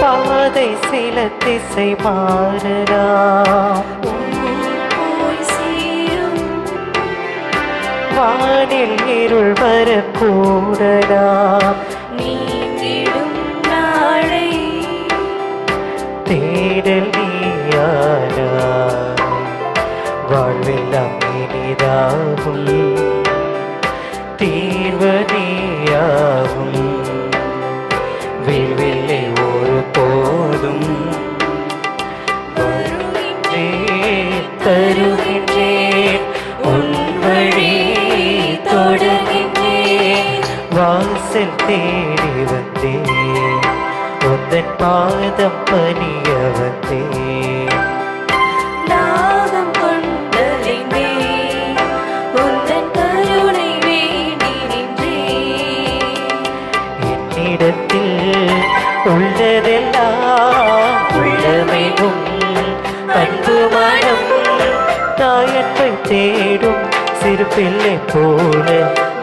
பாதை சில திசை மாறலாம், போய் சேரும் வானில் இருள் வரக்கூடலாம், நீந்திடும் நாளை தேடல் நீயானாய் வாழ்வெல்லாம் இனிதாகும், தீர்வு நீயாகும், வீழ்வில்லை ஒரு போதும் தருகின்றேன் உன் வழி தொடர்கின்றேன். வாசல் தேடி வந்தேன், உந்தன் பாதம் பணிய வந்தேன், தாகம் கொண்டலைந்தேன், உந்தன் கருணை வேண்டி நின்றேன். என்னிடத்தில் உள்ளதெல்லாம் உள்ளமையும் அன்பு மனம், தாயன்பை தேடும் சிறு பிள்ளை போல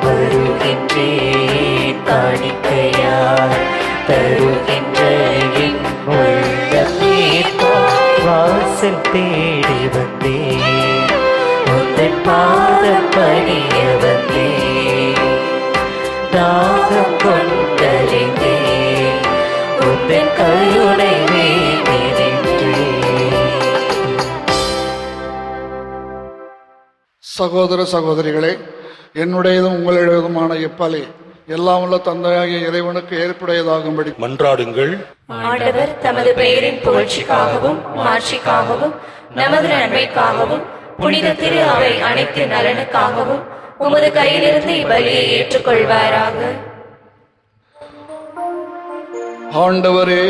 வருகின்றேன் காணிக்கையால் தருகின்ற என் உள்ளம் வாசல் தேடி வந்தேன், உந்தன் பாதம் பணிய வந்தேன், தாகம் கொண்டலைந்தேன், உந்தன் கருணை வேண்டி நின்றேன். சகோதர சகோதரிகளே, என்னுடையதும் உங்களுடையதுமான இப்பலி எல்லாம் உள்ள தந்தையாகிய இறைவனுக்கு ஏற்புடையதாகும்படி மன்றாடுங்கள். ஆண்டவர் தமது பெயரின் புகழ்ச்சிக்காகவும் மாட்சிக்காகவும் நமது நன்மைக்காகவும் புனித திரு அவை அனைத்து நலனுக்காகவும் உமது கையிலிருந்து இப்பலியை ஏற்றுக்கொள்வாராக. ஆண்டவரே,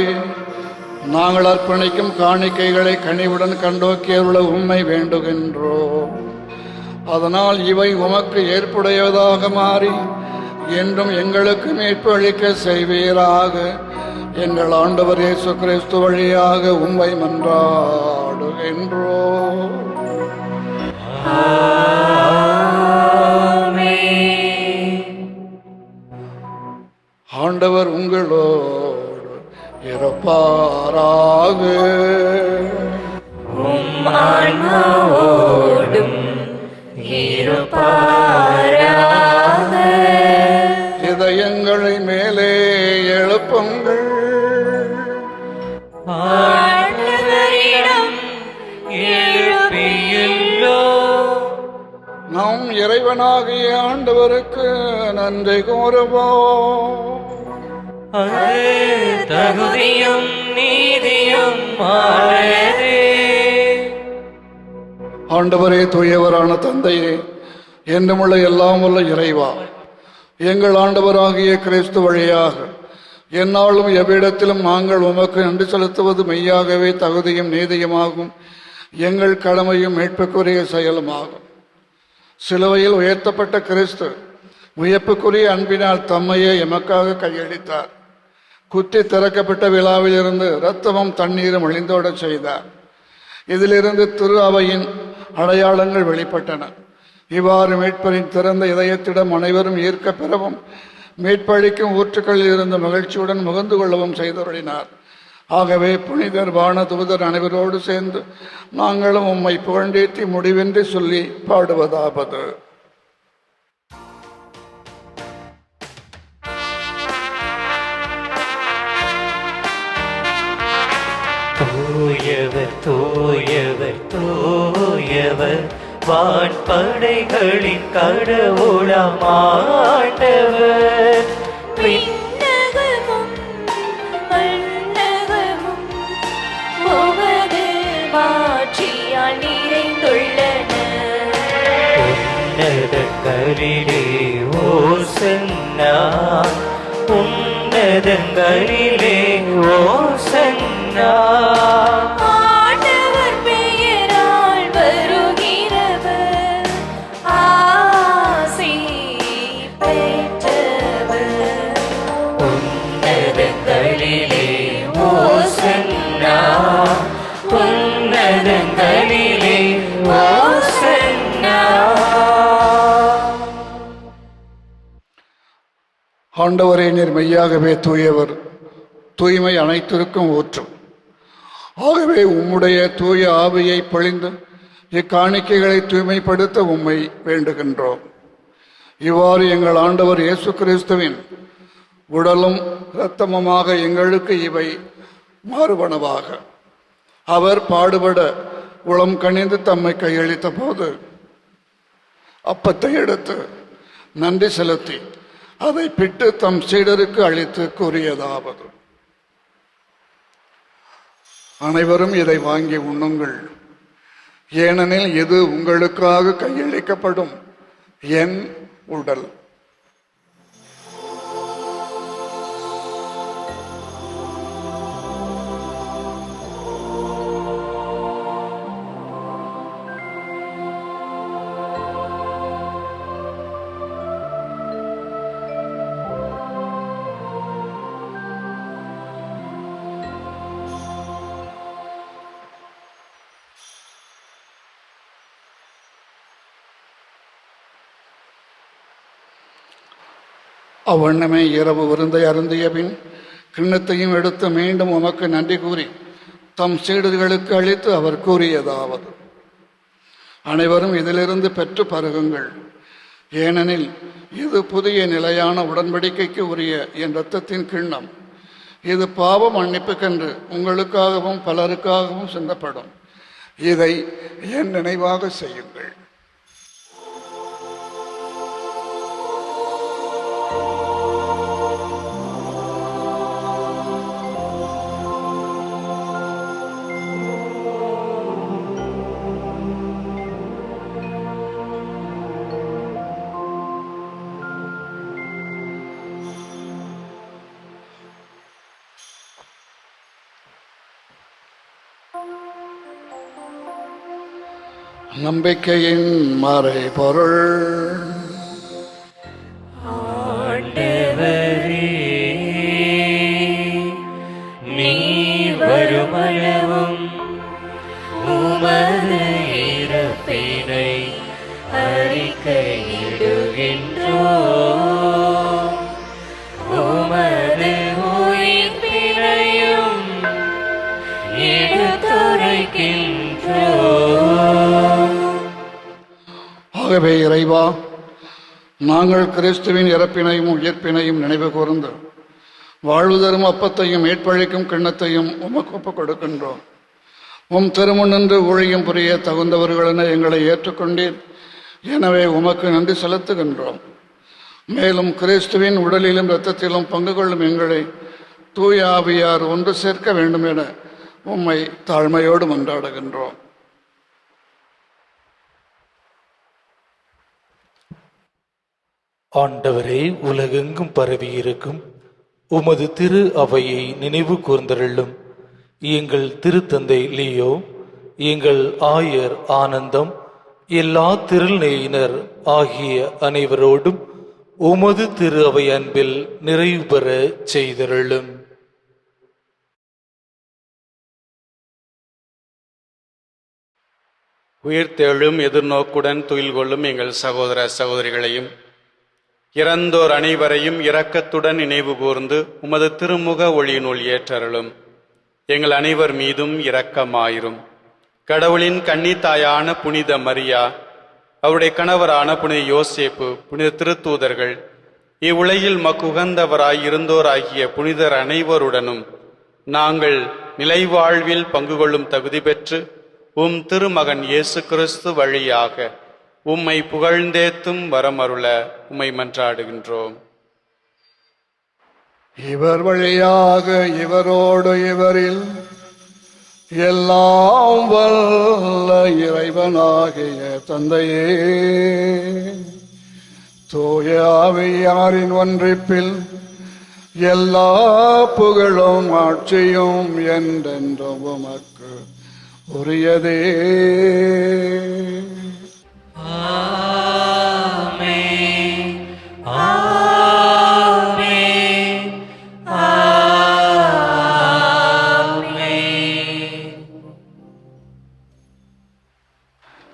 நாங்கள் அர்ப்பணிக்கும் காணிக்கைகளை கனிவுடன் கண்டோக்கியருள உம்மை வேண்டுகின்றோம். அதனால் இவை உமக்கு ஏற்புடையதாக மாறி என்றும் எங்களுக்கு மீட்பு அளிக்க செய்வீராக. எங்கள் ஆண்டவர் இயேசு கிறிஸ்து வழியாக உம்மை மன்றாடுகின்றோம். ஆண்டவர் உங்களோடு இருப்பாராக. ஆன்மாவோடும் இருப்பாராக. இதயங்களை மேலே எழுப்புங்கள். ஆண்டவரிடம் எழுப்பியுள்ளோம். நம் இறைவனாகிய ஆண்டவருக்கு நன்றி கூறுவோம். அது தகுதியும் நீதியும் ஆனதே. ஆண்டவரே, தூயவரான தந்தையே, என்றுமுள்ள எல்லாம் உள்ள இறைவா, எங்கள் ஆண்டவராகிய கிறிஸ்து வழியாக எந்நாளும் எவ்விடத்திலும் நாங்கள் உமக்கு நன்றி செலுத்துவது மெய்யாகவே தகுதியும் நீதியுமாகும், எங்கள் கடமையும் மீட்புக்குரிய செயலுமாகும். சிலுவையில் உயர்த்தப்பட்ட கிறிஸ்து வியப்புக்குரிய அன்பினால் தம்மையே எமக்காக கையளித்தார். குத்தி திறக்கப்பட்ட விழாவில் இருந்து இரத்தமும் தண்ணீரும் அழிந்தோடச் செய்தார். இதிலிருந்து திரு அவையின் அடையாளங்கள் வெளிப்பட்டன. இவ்வாறு மீட்பரின் திறந்த இதயத்திடம் அனைவரும் ஈர்க்க பெறவும் மீட்பளிக்கும் ஊற்றுக்களில் இருந்த மகிழ்ச்சியுடன் முகந்து கொள்ளவும் செய்தருளினார். ஆகவே புனிதர் வான தூதர் அனைவரோடு சேர்ந்து நாங்களும் உம்மை புகழ்ந்தேத்தி முடிவின்றி சொல்லி பாடுவதாவது. தூயவர் தூயவர் தூயவர் வான்படைகளின் கடவுளாம் ஆண்டவர். விண்ணகமும் மண்ணகமும் உமது மாட்சியால் நிறைந்துள்ளன. உன்னதங்களிலே ஓசன்னா, உன்னதங்களிலே ஓசன்னா. ஆண்டவர் பெயரால் வருகிறவர் ஆசி பெற்றவர். உன்னதங்களிலே ஓசன்னா, உன்னதங்களிலே ஓசன்னா. ஆண்டவரே, நீர் மெய்யாகவே தூயவர், தூய்மை அனைத்திற்கும் ஊற்றும். ஆகவே உம்முடைய தூய ஆவியை பொழிந்து இக்காணிக்கைகளை தூய்மைப்படுத்த உம்மை வேண்டுகின்றோம். இவ்வாறு எங்கள் ஆண்டவர் இயேசு கிறிஸ்துவின் உடலும் இரத்தமுமாக எங்களுக்கு இவை மாறுபனவாக. அவர் பாடுபட உளம் கனிந்து தம்மை கையளித்த போது அப்பத்தை எடுத்து நன்றி செலுத்தி அதை பிட்டு தம் சீடருக்கு அளித்து கூறியதாவது: அனைவரும் இதை வாங்கி உண்ணுங்கள், ஏனெனில் இது உங்களுக்காக கையளிக்கப்படும் என் உடல். அவ்வண்ணமே இரவு விருந்தை அருந்திய பின் கிண்ணத்தையும் எடுத்து மீண்டும் உமக்கு நன்றி கூறி தம் சீடர்களுக்கு அளித்து அவர் கூறியதாவது: அனைவரும் இதிலிருந்து பெற்று பருகுங்கள், ஏனெனில் இது புதிய நிலையான உடன்படிக்கைக்கு உரிய என் இரத்தத்தின் கிண்ணம். இது பாவ மன்னிப்புக்கென்று உங்களுக்காகவும் பலருக்காகவும் சிந்தப்படும். இதை என் நினைவாக செய்யுங்கள். நம்பிக்கையின் மறைபொருள். ஆண்டவரே, நீர் வருமளவும் உமது இறப்பினை அறிக்கையிடுகின்றோம். உமது உயிர்ப்பினையும் எடுத்துரைக்கின்றோம். ஆகவே இறைவா, நாங்கள் கிறிஸ்துவின் இறப்பினையும் உயிர்ப்பினையும் நினைவு கூர்ந்து வாழ்வு தரும் அப்பத்தையும் மீட்பளிக்கும் கிண்ணத்தையும் உமக்கு ஒப்புக் கொடுக்கின்றோம். உம் திருமுன்னின்று ஊழியம் புரிய தகுந்தவர்களென எங்களை ஏற்றுக்கொண்டீர். எனவே உமக்கு நன்றி செலுத்துகின்றோம். மேலும் கிறிஸ்துவின் உடலிலும் இரத்தத்திலும் பங்கு கொள்ளும் எங்களை தூய ஆவியார் ஒன்று சேர்க்க வேண்டும் என உம்மை தாழ்மையோடு மன்றாடுகின்றோம். ஆண்டவரே, உலகெங்கும் பரவியிருக்கும் உமது திரு அவையை நினைவு கூர்ந்தருளும். எங்கள் திருத்தந்தை லியோ, எங்கள் ஆயர் ஆனந்தம், எல்லா திருநெயினர் ஆகிய அனைவரோடும் உமது திரு அவை அன்பில் நிறைவு பெற செய்தருளும். உயிர்த்தெழும் எதிர்நோக்குடன் துயில் கொள்ளும் எங்கள் சகோதர சகோதரிகளையும் இறந்தோர் அனைவரையும் இரக்கத்துடன் நினைவு கூர்ந்து உமது திருமுக ஒளியினுள் ஏற்றருளும். எங்கள் அனைவர் மீதும் இரக்கமாயிரும். கடவுளின் கன்னித்தாயான புனித மரியா, அவருடைய கணவரான புனித யோசேப்பு, புனித திருத்தூதர்கள், இவ்வுலகில் மக்குகந்தவராய் இருந்தோராகிய புனிதர் அனைவருடனும் நாங்கள் நிலைவாழ்வில் பங்கு கொள்ளும் தகுதி பெற்று உம் திருமகன் இயேசு கிறிஸ்து வழியாக உம்மை புகழ்ந்தேத்தும் வரமருள உம்மை மன்றாடுகின்றோம். இவர் வழியாக இவரோடு இவரில் எல்லாம் வல்ல இறைவனாகிய தந்தையே, தூய ஆவியாரின் ஒன்றிப்பில் எல்லா புகழும் ஆட்சியும் என்றென்றும் உமக்கு உரியதே. ஆமென். ஆமென். ஆமென்.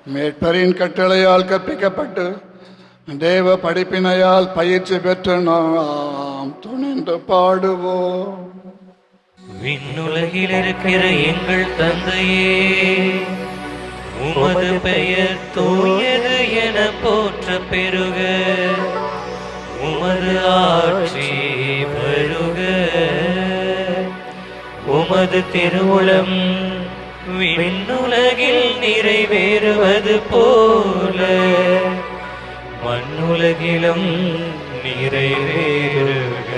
மேற்பரின் கட்டளையால் கற்பிக்கப்பட்டு தேவ படிப்பினையால் பயிற்சி பெற்று நாம் துணிந்து பாடுவோம். விண்ணுலகில் இருக்கிற எங்கள் தந்தையே, உமது பெயர் தூயது என போற்ற பெருக, உமது ஆட்சி வருக, உமது திருவுளம் விண்ணுலகில் நிறைவேறுவது போல மண்ணுலகிலும் நிறைவேறுக.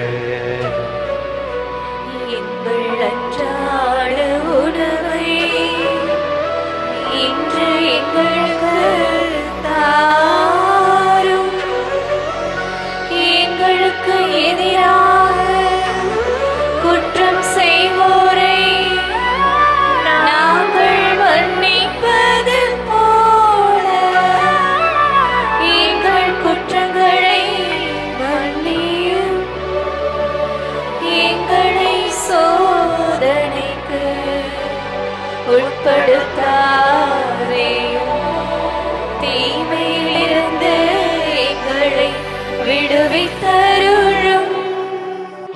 எங்கள் அன்றாட உணவை இன்று எங்களுக்கு தாரும். எங்களுக்கு எதிராக குற்றம் செய்வோரை நாங்கள் மன்னிப்பது போல எங்கள் குற்றங்களை மன்னியும். எங்களை சோதனைக்கு உட்படுத்தாதேயும், தீமையிலிருந்து எங்களை விடுவித்தருளும்.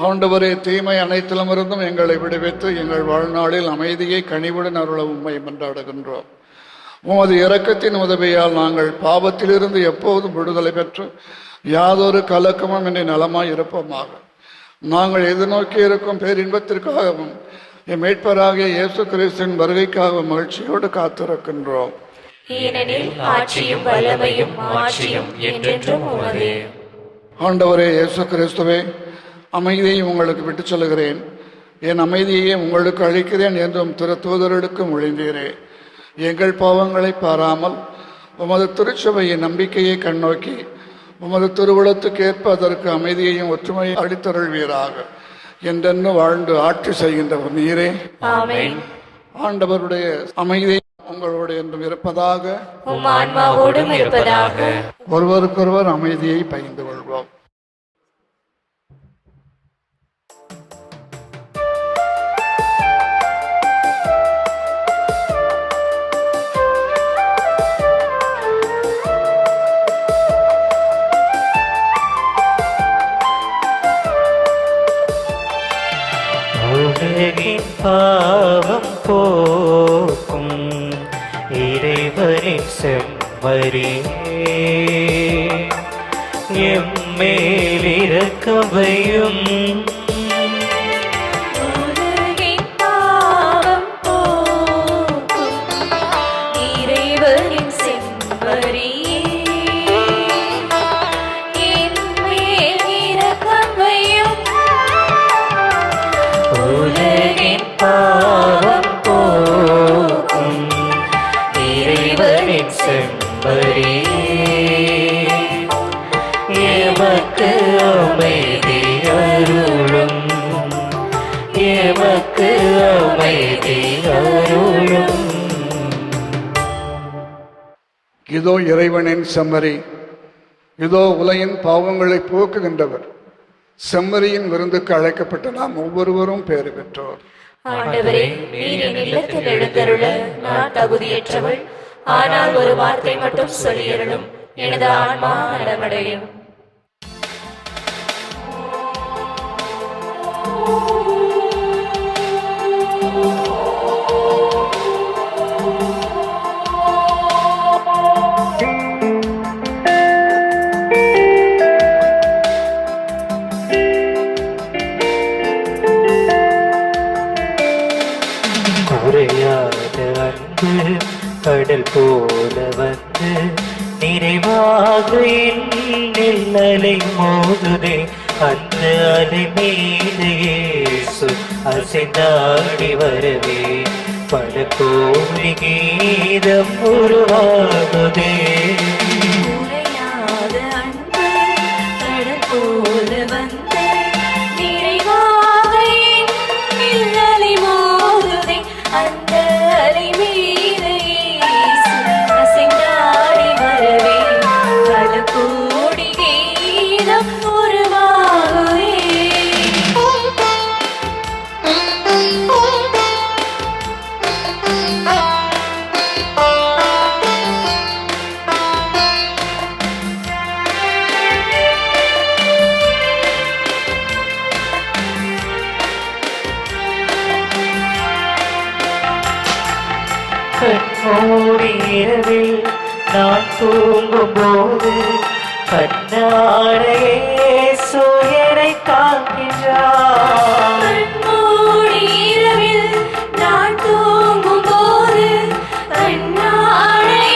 ஆண்டவரே, தீமை அனைத்திலும் இருந்தும் எங்களை விடுவித்து எங்கள் வாழ்நாளில் அமைதியை கனிவுடன் அருள உம்மை மன்றாடுகின்றோம். உமது இரக்கத்தின் உதவியால் நாங்கள் பாவத்திலிருந்து எப்போதும் விடுதலை பெற்று யாதொரு கலக்கமும் இன்றி நலமாய் இருப்போமாக. நாங்கள் எதிர்நோக்கி இருக்கும் பேரின்பத்திற்காகவும் என் மீட்பராகிய இயேசு கிறிஸ்துவின் வருகைக்காக மகிழ்ச்சியோடு காத்திருக்கின்றோம். ஏனெனில் ஆட்சியும் வல்லமையும் மாட்சியும் என்றென்றும் உமதே. ஆண்டவரே இயேசு கிறிஸ்துவே, அமைதியை உங்களுக்கு விட்டுச் சொல்லுகிறேன், என் அமைதியை உங்களுக்கு அளிக்கிறேன் என்றும் திரு தூதர்களுக்கு மொழிந்தீரே. எங்கள் பாவங்களை பாராமல் உமது திருச்சபையின் நம்பிக்கையை கண்ணோக்கி உமது திருவுளத்துக்கேற்ப அதற்கு அமைதியையும் ஒற்றுமையை அளித்தருள்வீராக. என்றென்று வாழ்ந்து ஆட்சி செய்கின்றவர் நீரே. ஆமென். ஆண்டவருடைய அமைதி உங்களோடு என்றும் இருப்பதாக. உம் ஆன்மாவோடும் இருப்பதாக. ஒருவருக்கொருவர் அமைதியை பகிர்ந்து கொள்வோம். பாவம் போக்கும் இறைவனின் செம்மறியே எம்மேல் இரக்கமையும் உலகின் பாவம் போக்கும் இறைவனின் செம்மறியே என்மேல் இரக்கம் வையும். உலகின் பாவம் போக்கும் இறைவனின் செம்மறியே எமக்கு அமைதி அருளும் எமக்கு அமைதி அருளும். இதோ இறைவனின் செம்மறி, இதோ உலகின் பாவங்களை போக்குகின்றவர். செம்மறியின் விருந்துக்கு அழைக்கப்பட்ட நாம் ஒவ்வொருவரும் பேறு பெற்றோர். ஆண்டவரே, நீர் என் இல்லத்தில் எழுந்தருள நான் தகுதியற்றவள். ஆனால் ஒரு வார்த்தை மட்டும் சொல்லியருளும், எனது ஆன்மா நலமடையும். குறையாத அன்பு கடல் போல வந்து நிறைவாக என்னில் அலை மோதுதே. அந்த அலை மீது இயேசு அசைந்தாடி வரவே பல கோடி கீதம் உருவாகுதே. குறையாத அன்பு கடல் போல வந்து நிறைவாக என்னில் அலை மோதுதே. அந்த அலை மீது இயேசு அசைந்தாடி வரவே பல கோடி கீதம் உருவாகுதே. கண்மூடி இரவில் நான் தூங்கும் போது கண்ணாரையே சூரியனை காக்கின்றார். கண்மூடி இரவில் நான் தூங்கும் போது கண்ணாடி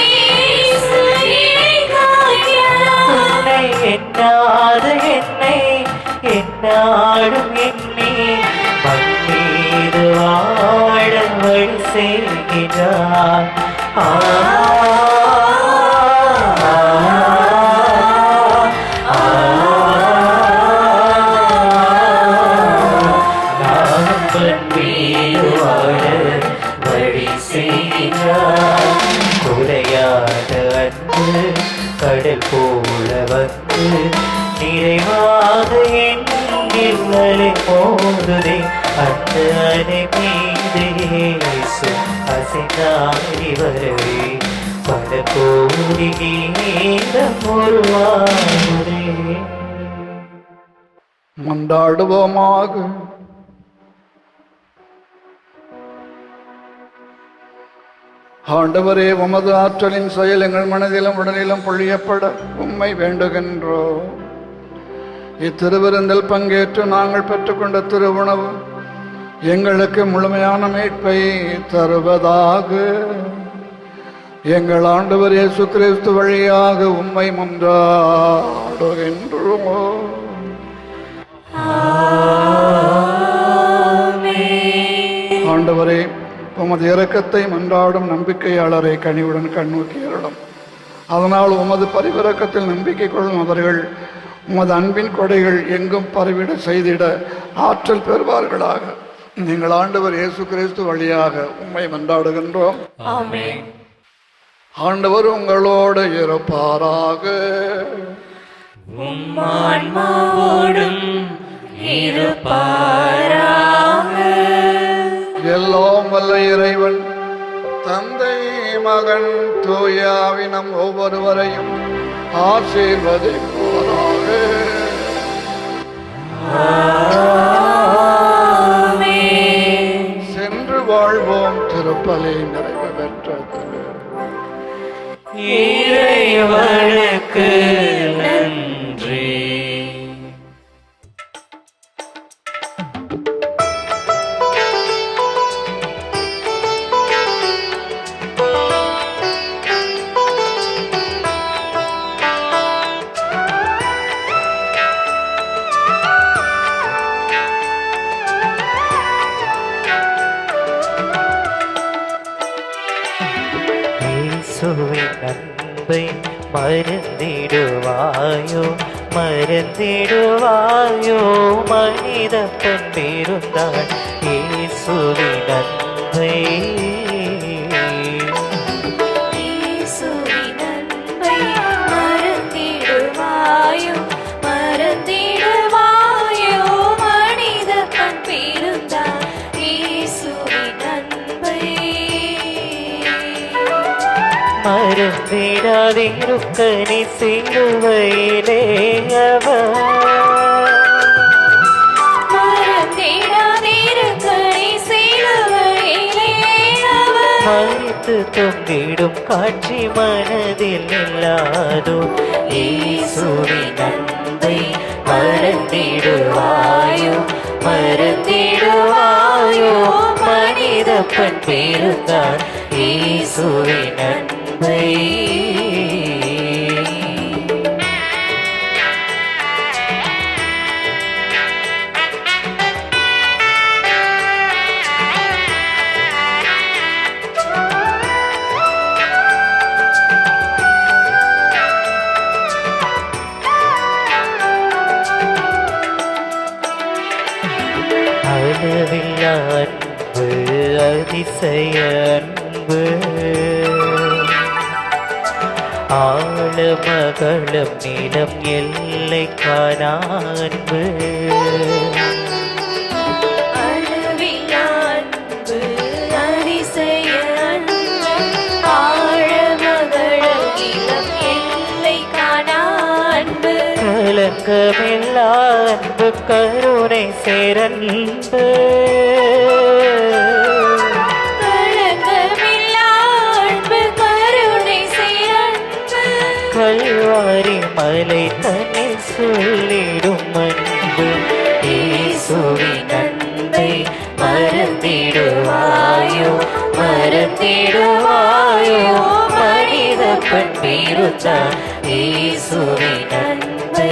சூரியனை காக்கிறார். உன்னை எண்ணாத என்னை என்னாடும் எண்ணி மண்ணீது வாழ வழி செய்கிறார். வழி செய்கிறார். குறையாத அன்பு கடல் போல வந்து நிறைவாக என்னில் அலை மோதுதே. அந்த அலை மீது இயேசு அசைந்தாடி வரவே பல கோடி கீதம் உருவாகுதே. மன்றாடுவோமாக. ஆண்டவரே, உமது ஆற்றலின் செயல் எங்கள் மனதிலும் உடலிலும் பொழியப்பட உம்மை வேண்டுகின்றோம். இத்திருவிருந்தில் பங்கேற்று நாங்கள் பெற்றுக்கொண்ட திருவுணவு எங்களுக்கு முழுமையான மீட்பை தருவதாக. எங்கள் ஆண்டவர் இயேசு கிறிஸ்து வழியாக உம்மை மன்றாடுகின்றோம். ஆண்டவரே, உமது இரக்கத்தை மன்றாடும் நம்பிக்கையாளரை கனிவுடன் கண்ணோக்கி அருளும். அதனால் உமது பரிவிரக்கத்தில் நம்பிக்கை கொள்ளும் அவர்கள் உமது அன்பின் கொடைகள் எங்கும் பரவிட செய்திட ஆற்றல் பெறுவார்களாக. நீங்கள் ஆண்டவர் இயேசு கிறிஸ்து வழியாக உம்மை மன்றாடுகின்றோம். ஆமென். ஆண்டவர் உங்களோடு இருப்பாராக. ஆன்மாவோடும் இருப்பாராக. எல்லாம் வல்ல இறைவன் தந்தை, மகன், தூயாவி நம் ஒவ்வொருவரையும் ஆசீர்வதிப்பாராக. வாழ்வோம். திருப்பலி நிறைவு பெற்றது. இறைவனுக்கு நன்றி. இயேசுவின் அன்பை மறந்திடுவாயோ, மறந்திடுவாயோ, மனித பண்பிருந்தாள் இயேசுவின் அன்பை. இயேசுவின் அன்பை மறந்திடுவாயோ, மறந்திடுவாயோ, மனித பண்பிருந்தாள் இயேசுவின் அன்பை. மறந்திடாதிருக்க நீ சிலுவையிலே அவர், மறந்திடாதிருக்க நீ சிலுவையிலே அவர். மறித்து தொங்கிடும் காட்சி மனதில் இல்லாதோ, இயேசுவின் அன்பை மறந்திடுவாயோ, மறந்திடுவாயோ, மனித பண்பிருந்தாள் இயேசுவின் அன்பை. அளவில்லா அன்பு, அதிசய அன்பு, ஆழமகளம் நிலம் எல்லை காணா அன்பு. அளவில்லா அன்பு, அதிசய அன்பு, ஆழமகளம் நிலம் எல்லை காணா அன்பு. கலங்கமில்லா அன்பு, கருணை சேரன்பு, களங்கமில்லா அன்பு, கருணை சேரன்பு. கல்வாரி மலை தன்னில் சொல்லிடும் அன்பு. இயேசுவின் அன்பை மறந்திடுவாயோ, மறந்திடுவாயோ, மனித பண்பிருந்தாள் இயேசுவின் அன்பை.